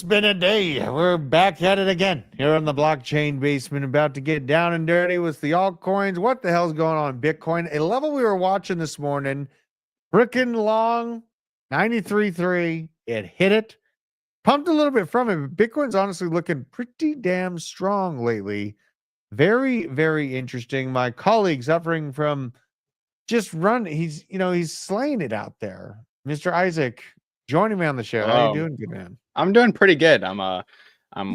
It's been a day. We're back at it again here in the blockchain basement, about to get down and dirty with the altcoins. What the hell's going on in Bitcoin? A level we were watching this morning, freaking long, 93.3. It hit it, pumped a little bit from it. But Bitcoin's honestly looking pretty damn strong lately. Very, very interesting. My colleague suffering from he's slaying it out there. Mr. Isaac, joining me on the show. How you doing, good man? I'm doing pretty good. I'm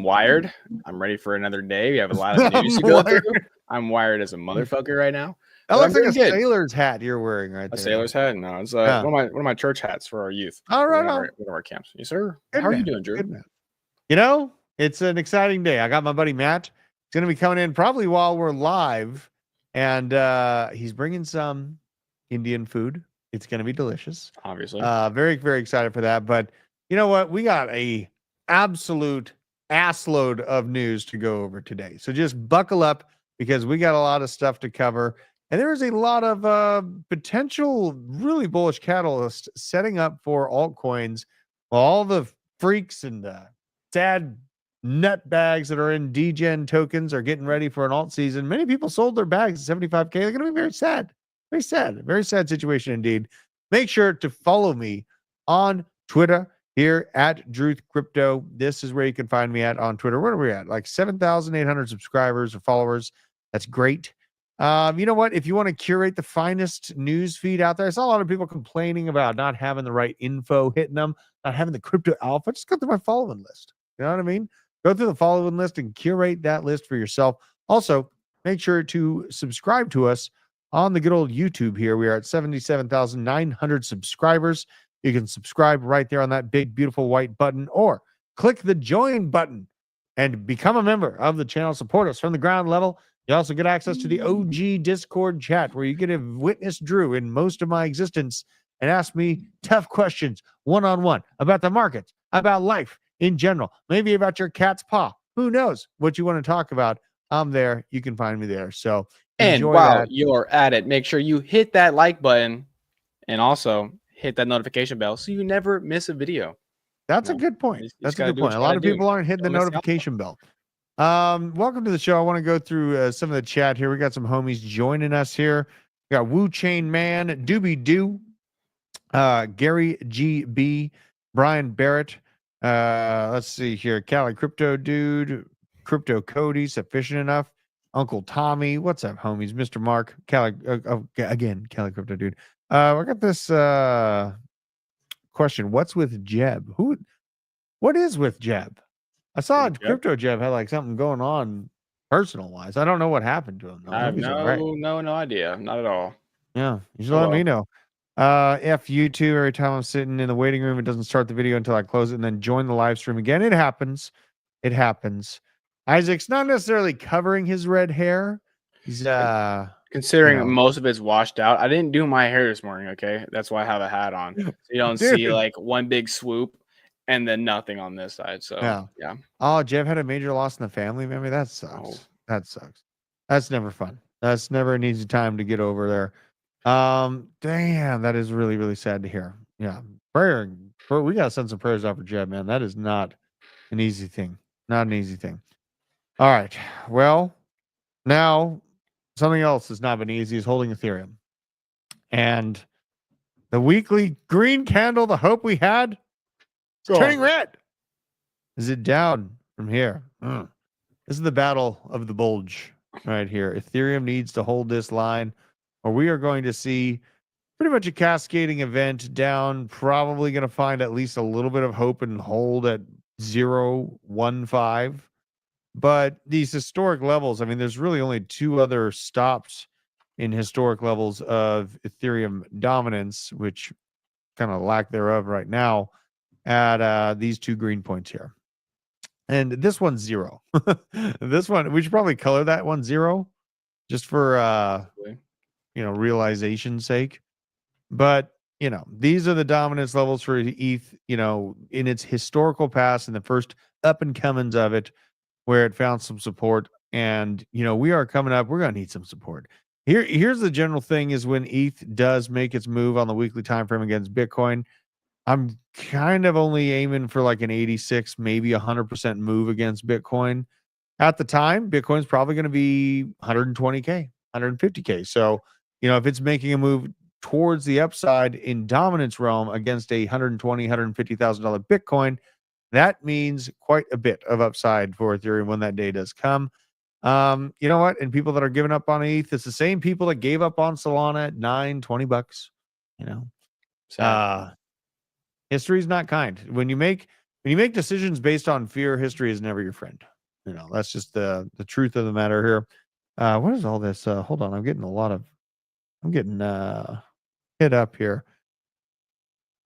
wired. I'm ready for another day. We have a lot of news to go through. I'm wired as a motherfucker right now. That looks like a sailor's hat you're wearing right there. A sailor's hat? No, it's one of my church hats for our youth. All right, one of our camps. Yes, sir. Good How man. are you doing, Drew? Good man. You know, it's an exciting day. I got my buddy Matt. He's going to be coming in probably while we're live, and he's bringing some Indian food. It's going to be delicious. Obviously. Very, very excited for that. But you know what? We got a absolute assload of news to go over today. So just buckle up because we got a lot of stuff to cover. And there is a lot of potential really bullish catalysts setting up for altcoins. While all the freaks and sad nut bags that are in degen tokens are getting ready for an alt season. Many people sold their bags at 75K. They're going to be very sad. Very sad. Very sad situation indeed. Make sure to follow me on Twitter here at Druth Crypto. This is where you can find me at on Twitter. Where are we at? Like 7,800 subscribers or followers. That's great. You know what? If you want to curate the finest news feed out there, I saw a lot of people complaining about not having the right info hitting them, not having the crypto alpha. Just go through my following list. You know what I mean? Go through the following list and curate that list for yourself. Also, make sure to subscribe to us on the good old YouTube here. We are at 77,900 subscribers. You can subscribe right there on that big, beautiful white button, or click the join button and become a member of the channel. Support us from the ground level. You also get access to the OG Discord chat where you get to witness Drew in most of my existence and ask me tough questions one-on-one about the markets, about life in general, maybe about your cat's paw. Who knows what you want to talk about? I'm there. You can find me there. So and while you're at it, make sure you hit that like button and also hit that notification bell so you never miss a video. That's a good point. That's a good point. A lot of people aren't hitting the notification bell. Welcome to the show. I want to go through some of the chat here. We got some homies joining us here. We got Wu Chain Man, Doobie Doo, Gary GB, Brian Barrett. Let's see here. Cali Crypto Dude, Crypto Cody, Sufficient Enough, Uncle Tommy. What's up, homies? Mr. Mark, Cali, again, Cali Crypto Dude. We got this question. What's with Jeb? What is with Jeb? I saw Crypto Jeb had like something going on personal wise. I don't know what happened to him. I have no idea. Not at all. Yeah. You should let me know. F you too. Every time I'm sitting in the waiting room, it doesn't start the video until I close it and then join the live stream again. It happens. It happens. Isaac's not necessarily covering his red hair. He's considering most of it's washed out. I didn't do my hair this morning, okay? That's why I have a hat on. So you don't see like one big swoop and then nothing on this side. So yeah. Oh, Jeff had a major loss in the family. Maybe that sucks. Oh. That sucks. That's never fun. That's never an easy time to get over there. Damn, that is really, really sad to hear. Yeah. We gotta send some prayers out for Jeb, man. That is not an easy thing. Not an easy thing. All right. Well, now something else has not been easy is holding Ethereum. And the weekly green candle, the hope we had, turning red. Is it down from here? This is the battle of the bulge right here. Ethereum needs to hold this line, or we are going to see pretty much a cascading event down. Probably going to find at least a little bit of hope and hold at 0.15. But these historic levels, I mean, there's really only two other stops in historic levels of Ethereum dominance, which kind of lack thereof right now, at these two green points here. And this one's 0. This one, we should probably color that one 0 just for realization's sake. But these are the dominance levels for ETH, in its historical past and the first up and comings of it, where it found some support. And we are coming up, we're going to need some support. Here's the general thing is when ETH does make its move on the weekly time frame against Bitcoin, I'm kind of only aiming for like an 86, maybe 100% move against Bitcoin. At the time, Bitcoin's probably going to be 120K, 150K. So, if it's making a move towards the upside in dominance realm against a $120,000, $150,000 Bitcoin, that means quite a bit of upside for Ethereum when that day does come. You know what? And people that are giving up on ETH, it's the same people that gave up on Solana at $9-20. Sad. History is not kind. When you make decisions based on fear, history is never your friend. That's just the truth of the matter here. What is all this? Hold on, I'm getting hit up here.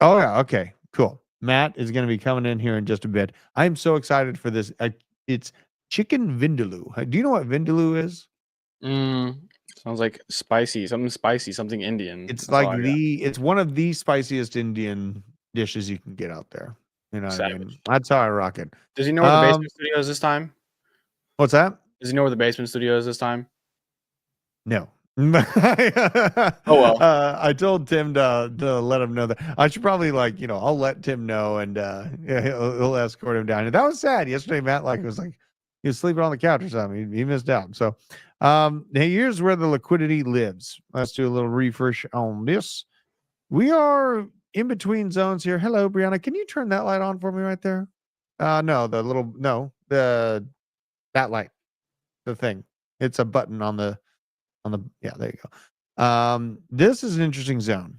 Oh yeah, okay, cool. Matt is going to be coming in here in just a bit. I'm so excited for this. It's chicken vindaloo. Do you know what vindaloo is? Sounds like spicy, something Indian. It's like it's one of the spiciest Indian dishes you can get out there. You know what I mean? That's how I rock it. Does he know where the basement studio is this time? What's that? Does he know where the basement studio is this time? No. Oh well. I told Tim to let him know that. I should probably I'll let Tim know and he'll escort him down. And that was sad. Yesterday, Matt was he was sleeping on the couch or something. He missed out. So here's where the liquidity lives. Let's do a little refresh on this. We are in between zones here. Hello, Brianna. Can you turn that light on for me right there? No, that light, the thing. It's a button on the, yeah, there you go. This is an interesting zone.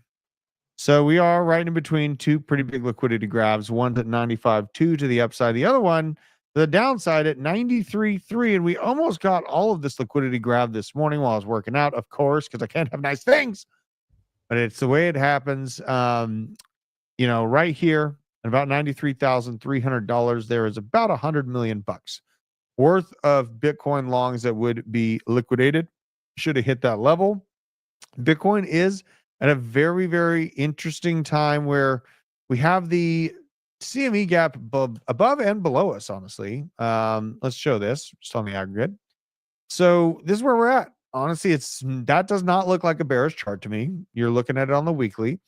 So we are right in between two pretty big liquidity grabs. One's at 95.2 to the upside. The other one, the downside at 93.3. And we almost got all of this liquidity grab this morning while I was working out, of course, because I can't have nice things. But it's the way it happens. Right here at about $93,300, there is about $100 million worth of Bitcoin longs that would be liquidated. Should have hit that level. Bitcoin is at a very, very interesting time where we have the CME gap above and below us, honestly. Let's show this just on the aggregate. So this is where we're at. Honestly, that does not look like a bearish chart to me. You're looking at it on the weekly.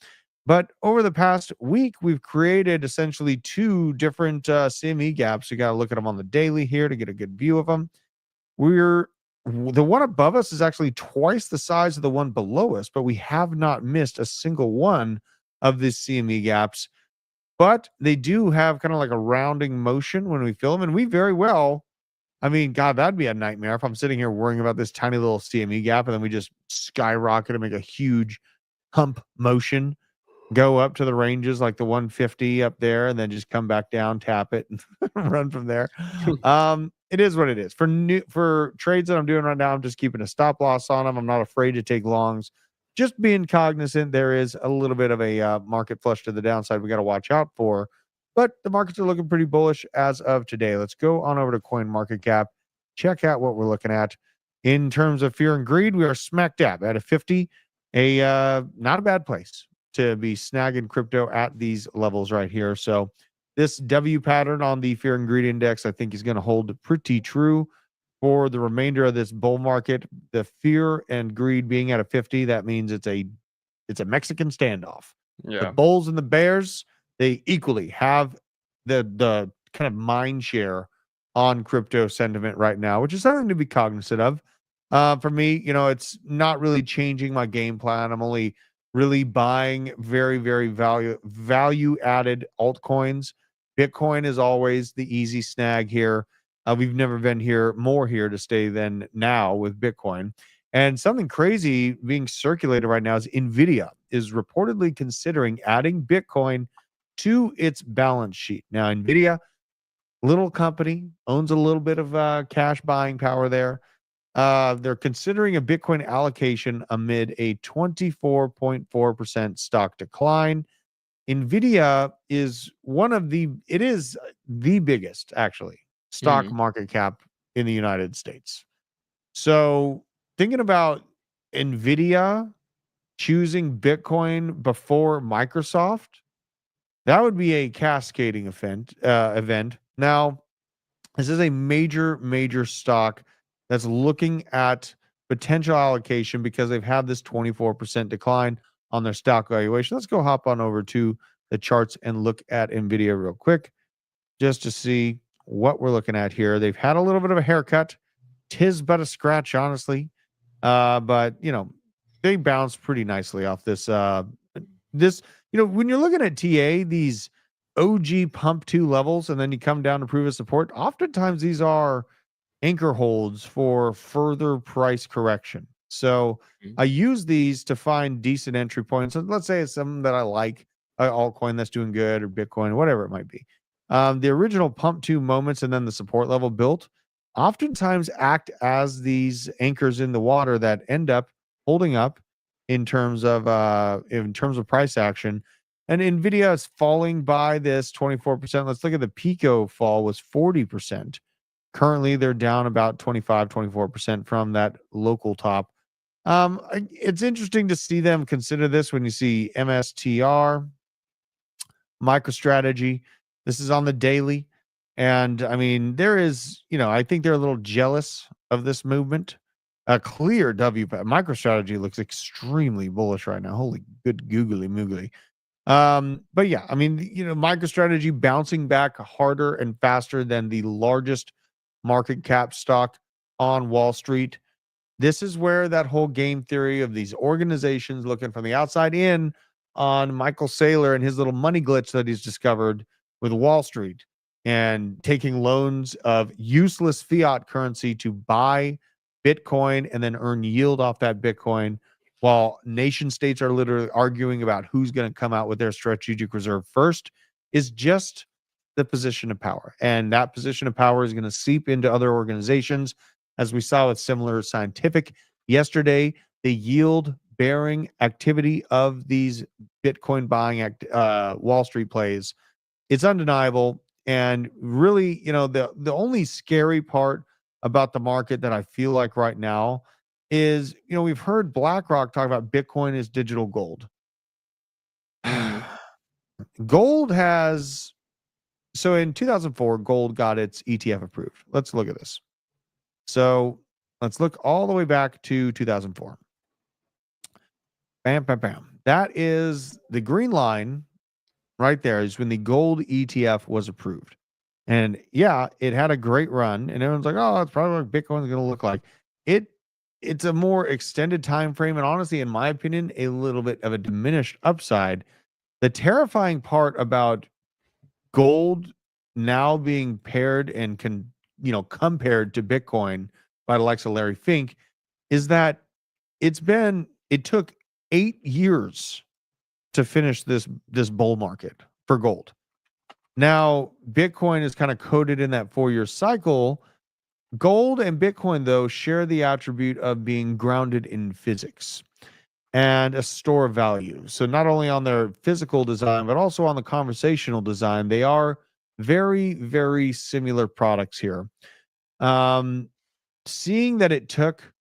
But over the past week, we've created essentially two different CME gaps. You got to look at them on the daily here to get a good view of them. The one above us is actually twice the size of the one below us, but we have not missed a single one of these CME gaps. But they do have kind of like a rounding motion when we fill them. And we very well, God, that'd be a nightmare if I'm sitting here worrying about this tiny little CME gap and then we just skyrocket and make a huge hump motion, go up to the ranges like the 150 up there, and then just come back down, tap it, and run from there. It is what it is. For trades that I'm doing right now, I'm just keeping a stop loss on them. I'm not afraid to take longs. Just being cognizant there is a little bit of a market flush to the downside we got to watch out for. But the markets are looking pretty bullish as of today. Let's go on over to CoinMarketCap. Check out what we're looking at. In terms of fear and greed, we are smack dab at a 50. Not a bad place to be snagging crypto at these levels right here. So this W pattern on the fear and greed index, I think, is going to hold pretty true for the remainder of this bull market. The fear and greed being at a 50, that means it's a Mexican standoff. Yeah. The bulls and the bears, they equally have the kind of mind share on crypto sentiment right now, which is something to be cognizant of. For me, it's not really changing my game plan. I'm only really buying very, very value added altcoins. Bitcoin is always the easy snag here. We've never been more here to stay than now with Bitcoin. And something crazy being circulated right now is Nvidia is reportedly considering adding Bitcoin to its balance sheet. Now, Nvidia, little company, owns a little bit of cash buying power there. They're considering a Bitcoin allocation amid a 24.4% stock decline. Nvidia is the biggest, actually, stock market cap in the United States. So thinking about Nvidia choosing Bitcoin before Microsoft, that would be a cascading event. Now, this is a major stock that's looking at potential allocation because they've had this 24% decline on their stock valuation. Let's go hop on over to the charts and look at Nvidia real quick just to see what we're looking at here. They've had a little bit of a haircut. Tis but a scratch, honestly. But they bounced pretty nicely off this. When you're looking at TA, these OG pump 2 levels, and then you come down to previous support, oftentimes these are anchor holds for further price correction. So I use these to find decent entry points. So let's say it's something that I like, an altcoin that's doing good, or Bitcoin, whatever it might be. The original pump 2 moments and then the support level built oftentimes act as these anchors in the water that end up holding up in terms of price action. And Nvidia is falling by this 24%. Let's look at the Pico fall was 40%. Currently, they're down about 24% from that local top. It's interesting to see them consider this when you see MSTR, MicroStrategy. This is on the daily. And I mean, there is, I think they're a little jealous of this movement. A clear W. MicroStrategy looks extremely bullish right now. Holy good googly moogly. But yeah, I mean, MicroStrategy bouncing back harder and faster than the largest market cap stock on Wall Street. This is where that whole game theory of these organizations looking from the outside in on Michael Saylor and his little money glitch that he's discovered with Wall Street and taking loans of useless fiat currency to buy Bitcoin and then earn yield off that Bitcoin, while nation states are literally arguing about who's going to come out with their strategic reserve first, is just the position of power. And that position of power is going to seep into other organizations, as we saw with Similar Scientific yesterday. The yield bearing activity of these Bitcoin buying Wall Street plays, it's undeniable. And really, the only scary part about the market that I feel like right now is, we've heard BlackRock talk about Bitcoin as digital gold. Gold has, so in 2004, gold got its ETF approved. Let's look at this. So let's look all the way back to 2004. Bam, bam, bam. That is the green line right there, is when the gold ETF was approved. And yeah, it had a great run, and everyone's like, oh, that's probably what Bitcoin's going to look like. It's a more extended time frame, and honestly, in my opinion, a little bit of a diminished upside. The terrifying part about gold now being paired and compared to Bitcoin by the likes of Larry Fink is that it took 8 years to finish this bull market for gold. Now, Bitcoin is kind of coded in that 4-year cycle. Gold and Bitcoin, though, share the attribute of being grounded in physics and a store of value. So not only on their physical design, but also on the conversational design, they are very, very similar products here. Seeing that it took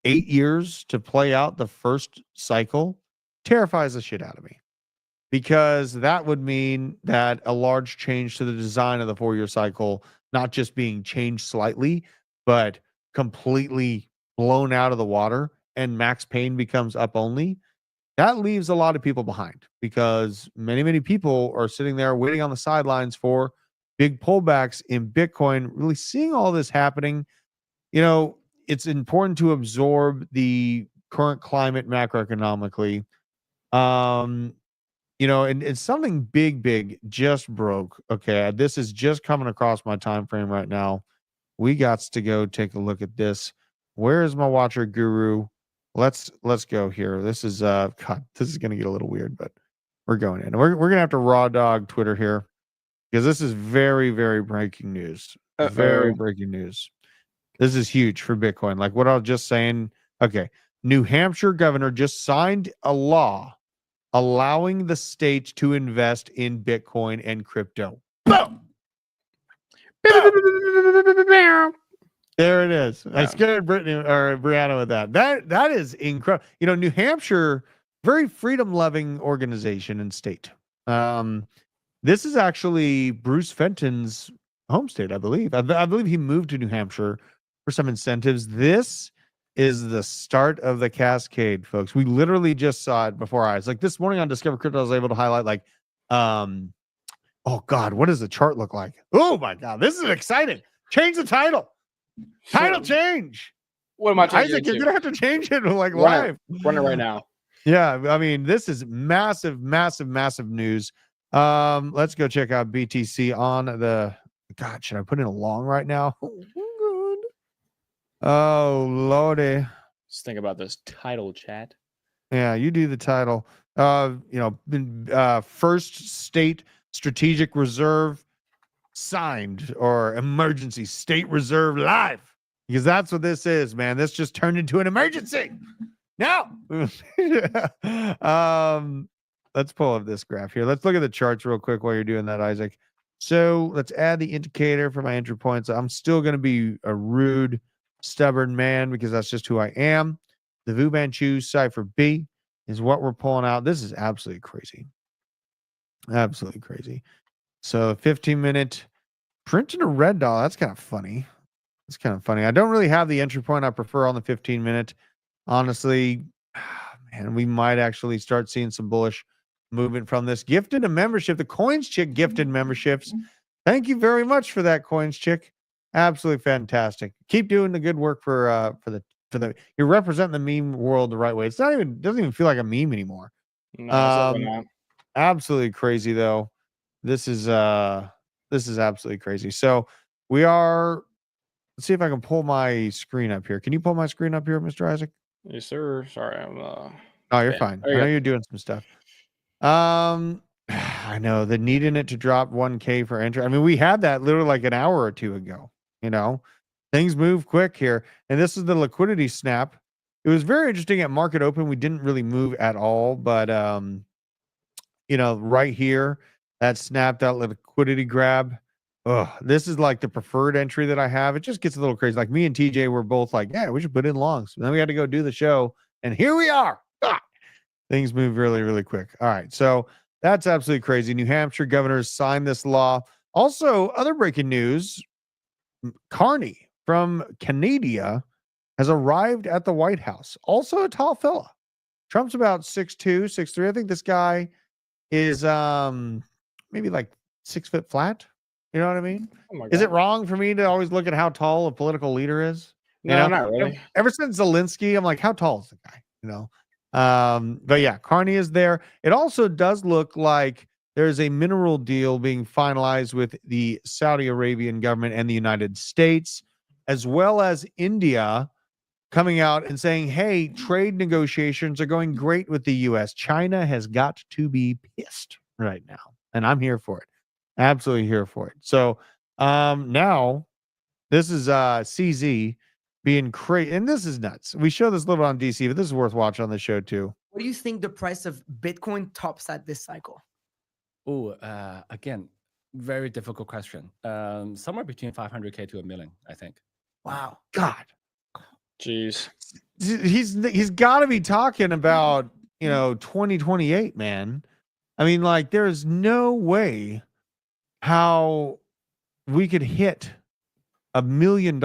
8 years to play out the first cycle terrifies the shit out of me, because that would mean that a large change to the design of the 4-year cycle, not just being changed slightly, but completely blown out of the water, and max pain becomes up only. That leaves a lot of people behind, because many, many people are sitting there waiting on the sidelines for big pullbacks in Bitcoin, really seeing all this happening. It's important to absorb the current climate macroeconomically. And something big just broke. Okay, this is just coming across my time frame right now. We got to go take a look at this. Where is my watcher guru? Let's go here. This is God, this is gonna get a little weird, but we're going in. We're gonna have to raw dog Twitter here, because this is very, very breaking news. Very breaking news. This is huge for Bitcoin. Like what I was just saying. Okay, New Hampshire governor just signed a law allowing the state to invest in Bitcoin and crypto. Boom! Boom! There it is. Yeah. I scared Brittany or Brianna with that. That is incredible. New Hampshire, very freedom-loving organization and state. This is actually Bruce Fenton's home state, I believe. I believe he moved to New Hampshire for some incentives. This is the start of the cascade, folks. We literally just saw it before our eyes. Like this morning on Discover Crypto, I was able to highlight like Oh God, what does the chart look like? Oh my God, this is exciting. Change the title. Title change. What am I changing? Isaac, you're gonna have to change it like run live. Run it right now. Yeah, I mean, this is massive news. Let's go check out BTC on the. God, should I put in a long right now? Oh lordy. Just think about this title, chat. Yeah, you do the title. First state strategic reserve signed, or emergency state reserve live, because that's what this is, man. This just turned into an emergency. Now, let's pull up this graph here. Let's look at the charts real quick while you're doing that, Isaac. So let's add the indicator for my entry points. I'm still going to be a rude, stubborn man because that's just who I am. The Vu Manchu cipher B is what we're pulling out. This is absolutely crazy. Absolutely crazy. So 15-minute printing a red dollar. That's kind of funny. It's kind of funny. I don't really have the entry point I prefer on the 15-minute. Honestly, man, we might actually start seeing some bullish movement from this. Gifted a membership. The Coins Chick gifted memberships. Thank you very much for that, Coins Chick. Absolutely fantastic. Keep doing the good work for the you're representing the meme world the right way. Doesn't even feel like a meme anymore. No, absolutely crazy though. This is absolutely crazy. So we are. Let's see if I can pull my screen up here. Can you pull my screen up here, Mr. Isaac? Yes, sir. Sorry, I'm. Oh, you're fine. I know you're doing some stuff. I know the needing it to drop 1K for entry. I mean, we had that literally like an hour or two ago. Things move quick here, and this is the liquidity snap. It was very interesting at market open. We didn't really move at all, but right here, that snapped out liquidity grab. Oh, this is like the preferred entry that I have. It just gets a little crazy. Like me and TJ were both like, yeah, we should put in longs. And then we had to go do the show, and here we are. Things move really, really quick. All right, so that's absolutely crazy. New Hampshire governors signed this law. Also, other breaking news: Carney from Canada has arrived at the White House. Also a tall fella. Trump's about 6'2", 6'3". I think this guy is maybe like 6 foot flat. You know what I mean? Oh my God. Is it wrong for me to always look at how tall a political leader is? No, not really. Ever since Zelensky, I'm like, how tall is the guy? But yeah, Carney is there. It also does look like there's a mineral deal being finalized with the Saudi Arabian government and the United States, as well as India coming out and saying, hey, trade negotiations are going great with the U.S. China has got to be pissed right now. And I'm here for it. Absolutely here for it. So now this is CZ being crazy. And this is nuts. We show this a little bit on DC, but this is worth watching on the show too. What do you think the price of Bitcoin tops at this cycle? Oh, again, very difficult question. Somewhere between 500K to $1 million, I think. Wow. God. Jeez. He's got to be talking about, 2028, man. I mean, like, there's no way how we could hit $1 million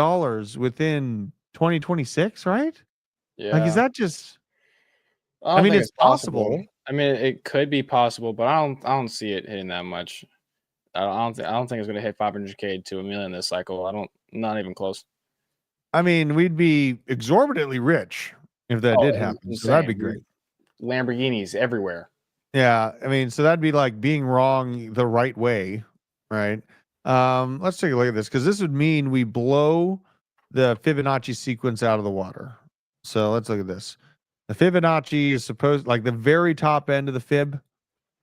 within 2026, right? Yeah. Like, is that just? I mean, it's possible. I mean, it could be possible, but I don't see it hitting that much. I don't think it's going to hit 500K to $1 million this cycle. Not even close. I mean, we'd be exorbitantly rich if that did happen. So that'd be great. Lamborghinis everywhere. Yeah, I mean, so that'd be like being wrong the right way, right? Let's take a look at this, because this would mean we blow the Fibonacci sequence out of the water. So let's look at this. The Fibonacci is supposed, like the very top end of the fib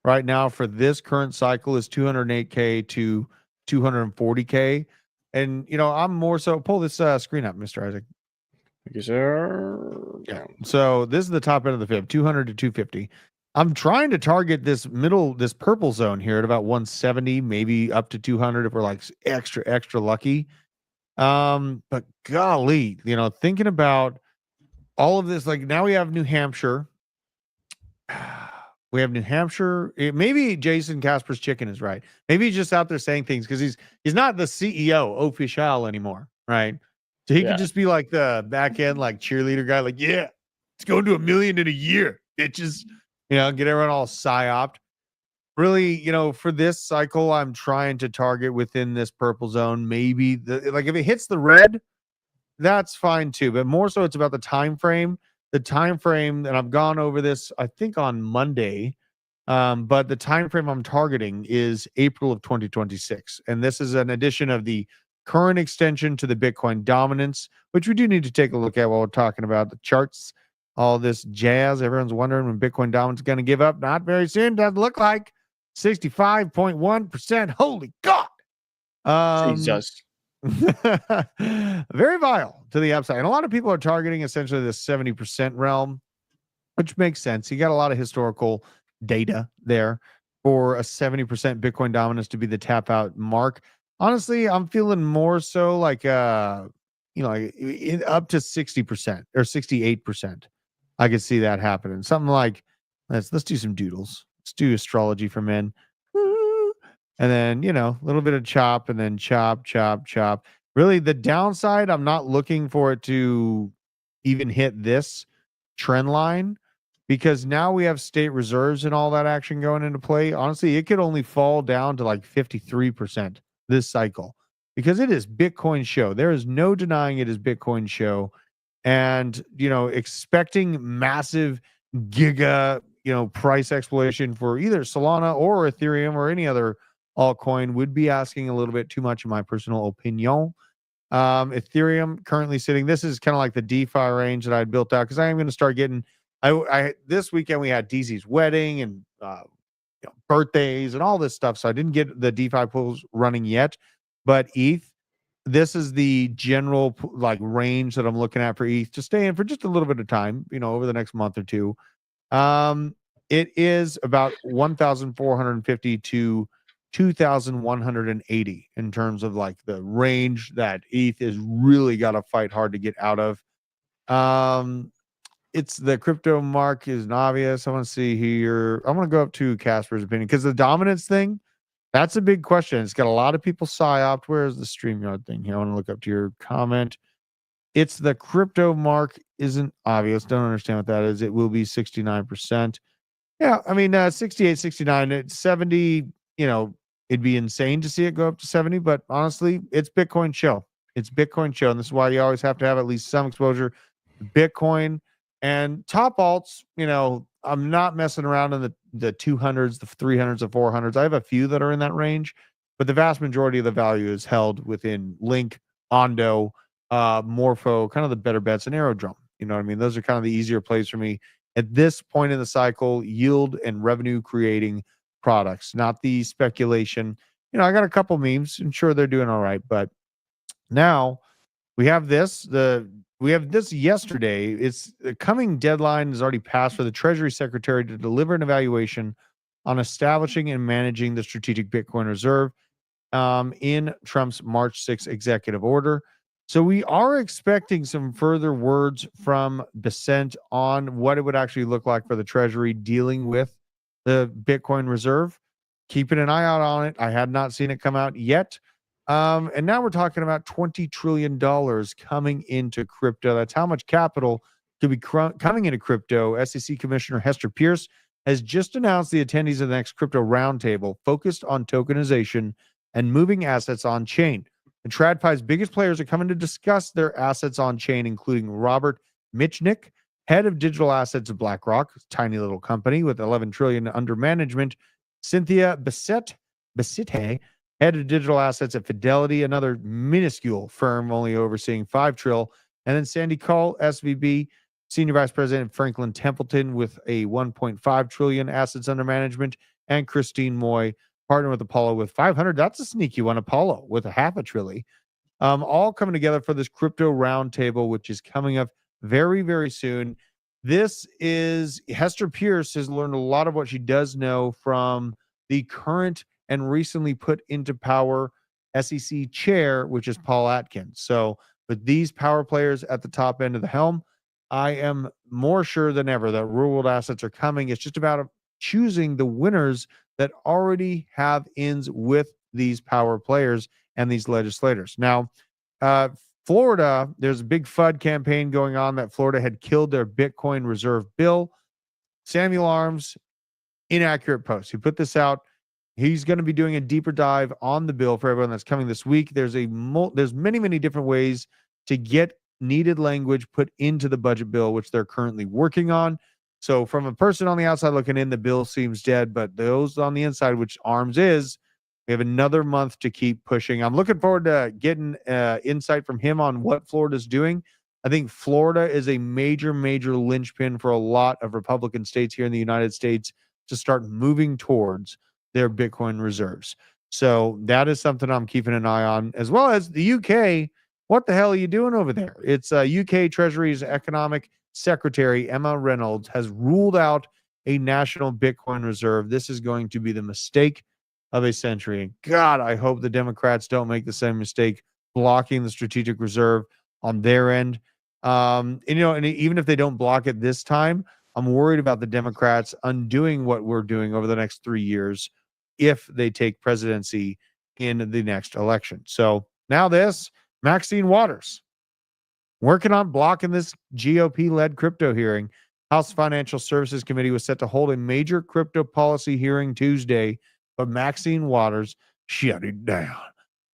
right now for this current cycle is 208K to 240K. And, I'm more so, pull this screen up, Mr. Isaac. Thank you, sir. Yeah. So this is the top end of the fib, 200 to 250. I'm trying to target this purple zone here at about 170, maybe up to 200 if we're like extra lucky. But golly, thinking about all of this, like now we have New Hampshire. We have New Hampshire. Maybe Jason Casper's chicken is right. Maybe he's just out there saying things because he's not the CEO official anymore, right? So he could just be like the back end, like cheerleader guy, like, yeah, it's going to $1 million in a year, bitches. Get everyone all psyoped. really, for this cycle, I'm trying to target within this purple zone. Maybe if it hits the red, that's fine too. But more so, it's about the time frame. The time frame, and I've gone over this, I think, on Monday. But the time frame I'm targeting is April of 2026, and this is an addition of the current extension to the Bitcoin dominance, which we do need to take a look at while we're talking about the charts. All this jazz. Everyone's wondering when Bitcoin dominance is going to give up. Not very soon. Doesn't look like 65.1%. Holy God! Jesus. Very vile to the upside. And a lot of people are targeting essentially the 70% realm, which makes sense. You got a lot of historical data there for a 70% Bitcoin dominance to be the tap out mark. Honestly, I'm feeling more so like up to 60% or 68%. I could see that happening. Something like let's do some doodles. Let's do astrology for men. Woo! And then, a little bit of chop and then chop, chop, chop. Really, the downside, I'm not looking for it to even hit this trend line because now we have state reserves and all that action going into play. Honestly, it could only fall down to like 53% this cycle because it is Bitcoin show. There is no denying it is Bitcoin show. And, expecting massive giga, price exploration for either Solana or Ethereum or any other altcoin would be asking a little bit too much in my personal opinion. Ethereum currently sitting, this is kind of like the DeFi range that I built out because I am going to start getting, I this weekend we had DZ's wedding and birthdays and all this stuff. So I didn't get the DeFi pools running yet, but ETH, this is the general range that I'm looking at for ETH to stay in for just a little bit of time, over the next month or two. It is about 1,450 to 2,180 in terms of the range that ETH is really got to fight hard to get out of. It's the crypto mark is obvious. I want to see here. I'm going to go up to Casper's opinion because the dominance thing, that's a big question. It's got a lot of people psyoped. Where's the StreamYard thing here? I want to look up to your comment. It's the crypto mark isn't obvious. Don't understand what that is. It will be 69%. Yeah, I mean, 68, 69, 70, it'd be insane to see it go up to 70, but honestly, it's Bitcoin show. It's Bitcoin show. And this is why you always have to have at least some exposure to Bitcoin and top alts. I'm not messing around in the 200s, the 300s, the 400s. I have a few that are in that range, but the vast majority of the value is held within Link, Ondo, Morpho, kind of the better bets, and Aerodrome. You know what I mean? Those are kind of the easier plays for me at this point in the cycle, yield and revenue creating products, not the speculation. I got a couple memes and sure they're doing all right, but now we have this. We have this yesterday. It's the coming deadline is already passed for the Treasury Secretary to deliver an evaluation on establishing and managing the strategic Bitcoin reserve in Trump's March 6th executive order. So we are expecting some further words from Bessent on what it would actually look like for the Treasury dealing with the Bitcoin reserve. Keeping an eye out on it. I had not seen it come out yet. And now we're talking about $20 trillion coming into crypto. That's how much capital could be coming into crypto. SEC Commissioner Hester Pierce has just announced the attendees of the next crypto roundtable focused on tokenization and moving assets on chain. And TradFi's biggest players are coming to discuss their assets on chain, including Robert Mitchnick, head of digital assets of BlackRock, tiny little company with 11 trillion under management, Cynthia Bessette, head of digital assets at Fidelity, another minuscule firm only overseeing 5 trillion, and then Sandy Call, SVB, senior vice president Franklin Templeton with a 1.5 trillion assets under management, and Christine Moy, partner with Apollo with 500. That's a sneaky one. Apollo with a half a trillion. All coming together for this crypto roundtable, which is coming up very, very soon. This is Hester Pierce has learned a lot of what she does know from the current and recently put into power SEC chair, which is Paul Atkins. So with these power players at the top end of the helm, I am more sure than ever that real world assets are coming. It's just about choosing the winners that already have ins with these power players and these legislators. Now, Florida, there's a big FUD campaign going on that Florida had killed their Bitcoin reserve bill. Samuel Arms inaccurate post. He put this out. He's going to be doing a deeper dive on the bill for everyone that's coming this week. There's many different ways to get needed language put into the budget bill, which they're currently working on. So from a person on the outside looking in, the bill seems dead, but those on the inside, which ARMS is, we have another month to keep pushing. I'm looking forward to getting insight from him on what Florida's doing. I think Florida is a major linchpin for a lot of Republican states here in the United States to start moving towards their Bitcoin reserves. So that is something I'm keeping an eye on, as well as the UK. What the hell are you doing over there? It's UK Treasury's Economic Secretary, Emma Reynolds, has ruled out a national Bitcoin reserve. This is going to be the mistake of a century. And God, I hope the Democrats don't make the same mistake blocking the strategic reserve on their end. And even if they don't block it this time, I'm worried about the Democrats undoing what we're doing over the next 3 years if they take presidency in the next election. So now Maxine Waters working on blocking this GOP-led crypto hearing. House Financial Services Committee was set to hold a major crypto policy hearing Tuesday, but Maxine Waters shut it down.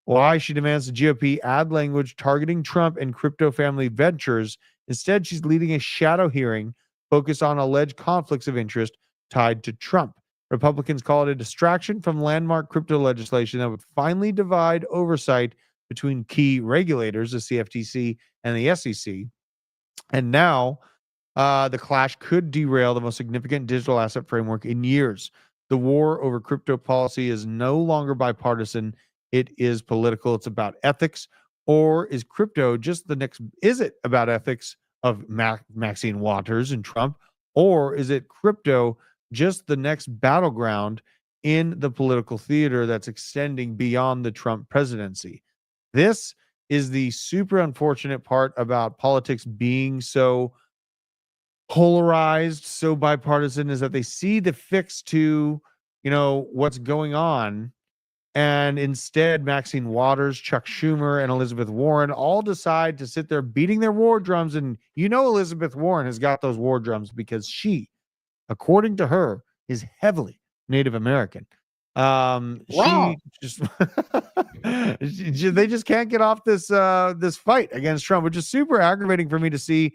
Why? She demands the GOP add language targeting Trump and crypto family ventures. Instead, she's leading a shadow hearing focused on alleged conflicts of interest tied to Trump. Republicans call it a distraction from landmark crypto legislation that would finally divide oversight between key regulators, the CFTC and the SEC. And now the clash could derail the most significant digital asset framework in years. The war over crypto policy is no longer bipartisan. It is political. It's about ethics. Or is crypto just the next? Is it about ethics of Maxine Waters and Trump? Or is it crypto just the next battleground in the political theater that's extending beyond the Trump presidency? This is the super unfortunate part about politics being so polarized, so bipartisan, is that they see the fix to, what's going on. And instead, Maxine Waters, Chuck Schumer, and Elizabeth Warren all decide to sit there beating their war drums. And Elizabeth Warren has got those war drums because she, according to her, is heavily Native American. She just they just can't get off this fight against Trump, which is super aggravating for me to see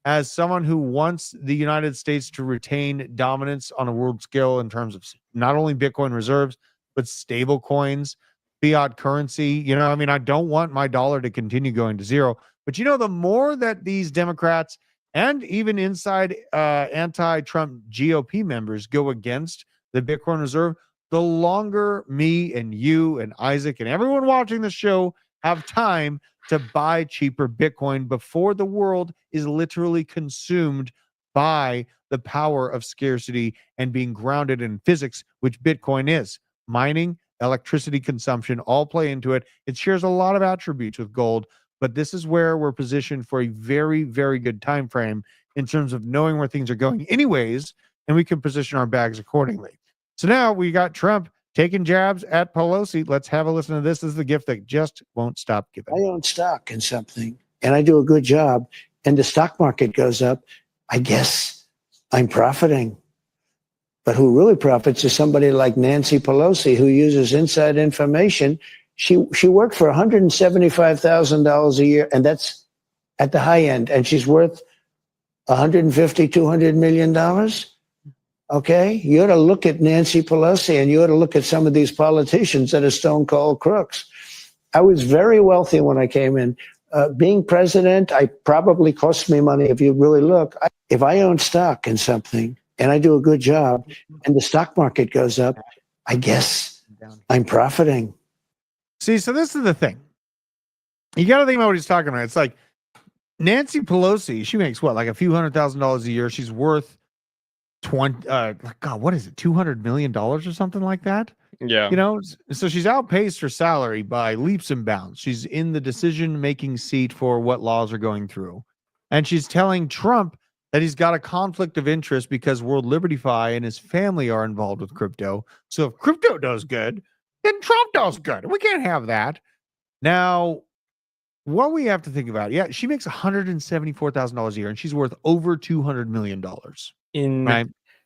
as someone who wants the United States to retain dominance on a world scale in terms of not only Bitcoin reserves, but stable coins, fiat currency. I don't want my dollar to continue going to zero. But the more that these Democrats and even inside anti-Trump GOP members go against the Bitcoin reserve, the longer me and you and Isaac and everyone watching the show have time to buy cheaper Bitcoin before the world is literally consumed by the power of scarcity and being grounded in physics, which Bitcoin is. Mining, electricity consumption, all play into it. It shares a lot of attributes with gold, but this is where we're positioned for a very, very good time frame in terms of knowing where things are going anyways, and we can position our bags accordingly. So now we got Trump taking jabs at Pelosi. Let's have a listen to this. This is the gift that just won't stop giving. I own stock in something, and I do a good job, and the stock market goes up. I guess I'm profiting. But who really profits is somebody like Nancy Pelosi, who uses inside information. She worked for $175,000 a year, and that's at the high end, and she's worth $150, $200 million. Okay, you ought to look at Nancy Pelosi, and you ought to look at some of these politicians that are stone cold crooks. I was very wealthy when I came in. Being president, I probably cost me money. If you really look, if I own stock in something and I do a good job and the stock market goes up, I guess I'm profiting. See, so this is the thing. You got to think about what he's talking about. It's like Nancy Pelosi, she makes what, like a few $100,000 a year. She's worth what is it, $200 million or something like that? Yeah. So she's outpaced her salary by leaps and bounds. She's in the decision-making seat for what laws are going through. And she's telling Trump that he's got a conflict of interest because World Liberty Fi and his family are involved with crypto. So if crypto does good, then Trump does good. We can't have that. Now, what we have to think about, she makes $174,000 a year, and she's worth over $200 million.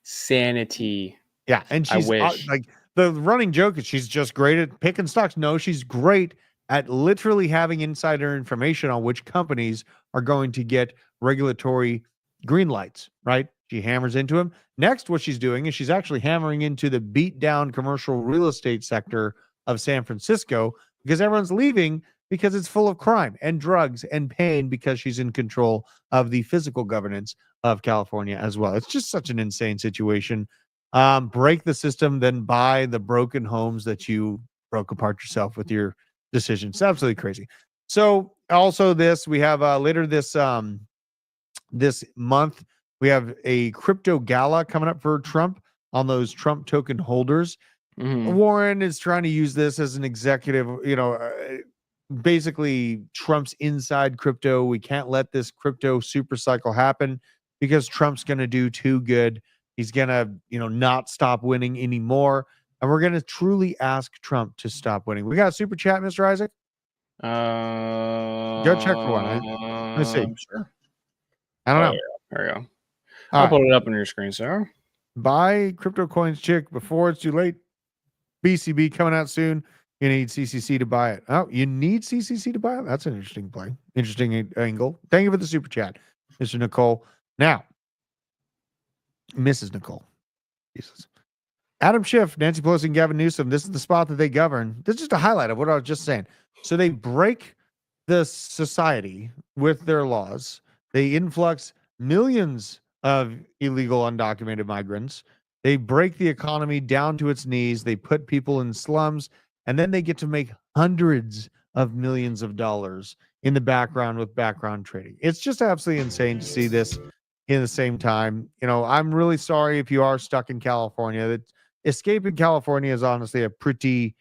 Insanity. Yeah, and she's like the running joke is she's just great at picking stocks. No, she's great at literally having insider information on which companies are going to get regulatory green lights, right? She hammers into them. Next, what she's doing is she's actually hammering into the beat down commercial real estate sector of San Francisco because everyone's leaving because it's full of crime and drugs and pain because she's in control of the physical governance of California as well. It's just such an insane situation. Break the system, then buy the broken homes that you broke apart yourself with your decision. It's absolutely crazy. So also we have later this month, we have a crypto gala coming up for Trump on those Trump token holders. Warren is trying to use this as an executive, basically Trump's inside crypto. We can't let this crypto super cycle happen because Trump's going to do too good. He's going to, not stop winning anymore. And we're going to truly ask Trump to stop winning. We got a super chat, Mr. Isaac? Go check for one. Let's see. Sure. I don't know. There you go. I'll put it up on your screen, sir. Buy crypto coins, chick, before it's too late. BCB coming out soon. You need CCC to buy it. Oh, you need CCC to buy it? That's an interesting play. Interesting angle. Thank you for the super chat, Mr. Nicole. Now, Mrs. Nicole. Jesus. Adam Schiff, Nancy Pelosi, and Gavin Newsom. This is the spot that they govern. This is just a highlight of what I was just saying. So they break the society with their laws. They influx millions of illegal undocumented migrants. They break the economy down to its knees. They put people in slums, and then they get to make hundreds of millions of dollars in the background with background trading. It's just absolutely insane to see this in the same time. I'm really sorry if you are stuck in California. That escaping California is honestly a pretty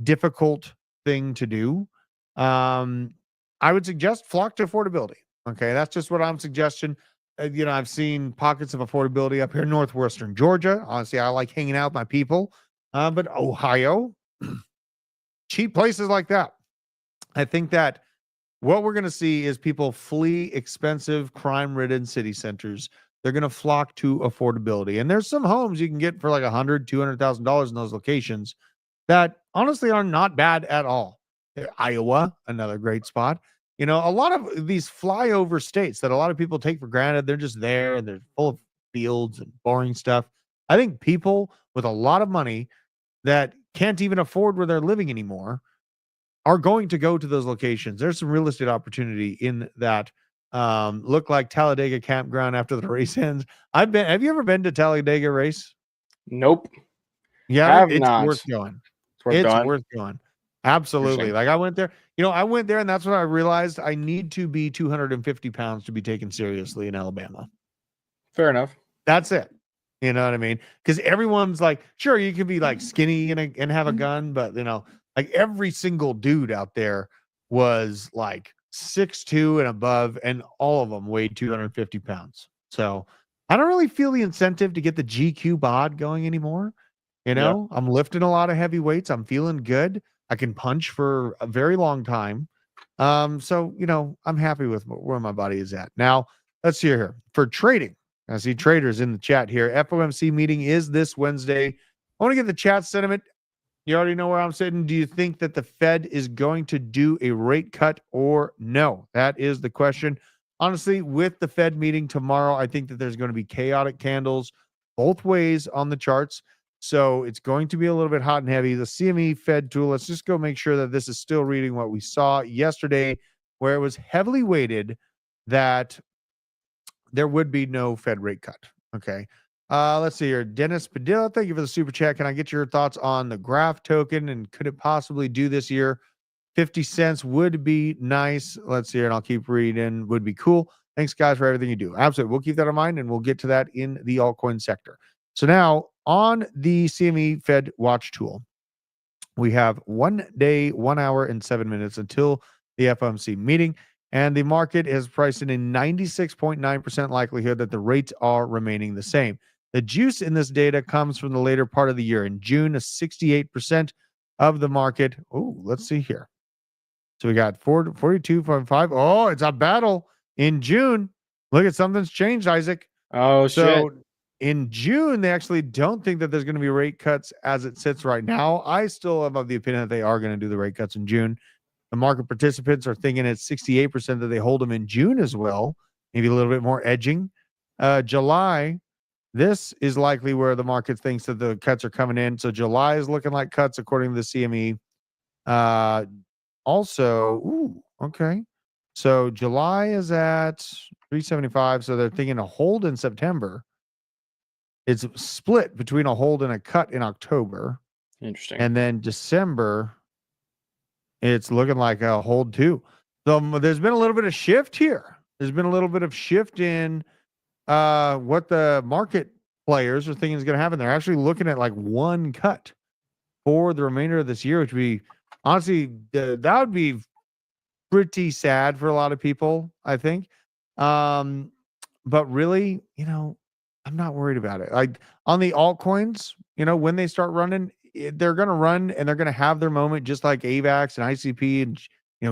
difficult thing to do. I would suggest flock to affordability. Okay, that's just what I'm suggesting. I've seen pockets of affordability up here in northwestern Georgia. Honestly, I like hanging out with my people. But Ohio, cheap places like that. I think that what we're going to see is people flee expensive, crime-ridden city centers. They're going to flock to affordability. And there's some homes you can get for like $100,000, $200,000 in those locations that honestly are not bad at all. Iowa, another great spot. A lot of these flyover states that a lot of people take for granted, they're just there and they're full of fields and boring stuff. I think people with a lot of money that can't even afford where they're living anymore are going to go to those locations. There's some real estate opportunity in that look like Talladega campground after the race ends. Have you ever been to Talladega race? Nope. Yeah, it's worth going. It's worth going. Absolutely. Like I went there, and that's when I realized I need to be 250 pounds to be taken seriously in Alabama. Fair enough. That's it. You know what I mean? Because everyone's like, sure, you can be like skinny and have a gun, but like every single dude out there was like 6'2" and above, and all of them weighed 250 pounds. So I don't really feel the incentive to get the GQ bod going anymore. I'm lifting a lot of heavy weights. I'm feeling good. I can punch for a very long time. So, I'm happy with where my body is at. Now, let's see here. For trading, I see traders in the chat here. FOMC meeting is this Wednesday. I want to get the chat sentiment. You already know where I'm sitting. Do you think that the Fed is going to do a rate cut or no? That is the question. Honestly, with the Fed meeting tomorrow, I think that there's going to be chaotic candles both ways on the charts. So it's going to be a little bit hot and heavy. The CME Fed tool, let's just go make sure that this is still reading what we saw yesterday, where it was heavily weighted that there would be no Fed rate cut. Okay. Let's see here. Dennis Padilla, thank you for the super chat. Can I get your thoughts on the graph token and could it possibly do this year? 50 cents would be nice. Let's see here, and I'll keep reading. Would be cool. Thanks, guys, for everything you do. Absolutely. We'll keep that in mind, and we'll get to that in the altcoin sector. So now on the CME Fed Watch tool, we have 1 day, 1 hour, and 7 minutes until the FOMC meeting, and the market is priced in a 96.9% likelihood that the rates are remaining the same. The juice in this data comes from the later part of the year. In June, 68% of the market. Oh, let's see here. So we got 42.5. Oh, it's a battle in June. Look at something's changed, Isaac. Oh, shit. in June, they actually don't think that there's going to be rate cuts as it sits right now. I still am of the opinion that they are going to do the rate cuts in June. The market participants are thinking at 68% that they hold them in June as well, maybe a little bit more edging. July, this is likely where the market thinks that the cuts are coming in. So July is looking like cuts according to the CME. Okay. So July is at 375. So they're thinking a hold in September. It's split between a hold and a cut in October. Interesting. And then December, it's looking like a hold too. So there's been a little bit of shift here. There's been a little bit of shift in what the market players are thinking is going to happen. They're actually looking at like one cut for the remainder of this year, which would be honestly, that would be pretty sad for a lot of people, I think. But really, I'm not worried about it. Like on the altcoins, when they start running, they're going to run and they're going to have their moment, just like AVAX and ICP and,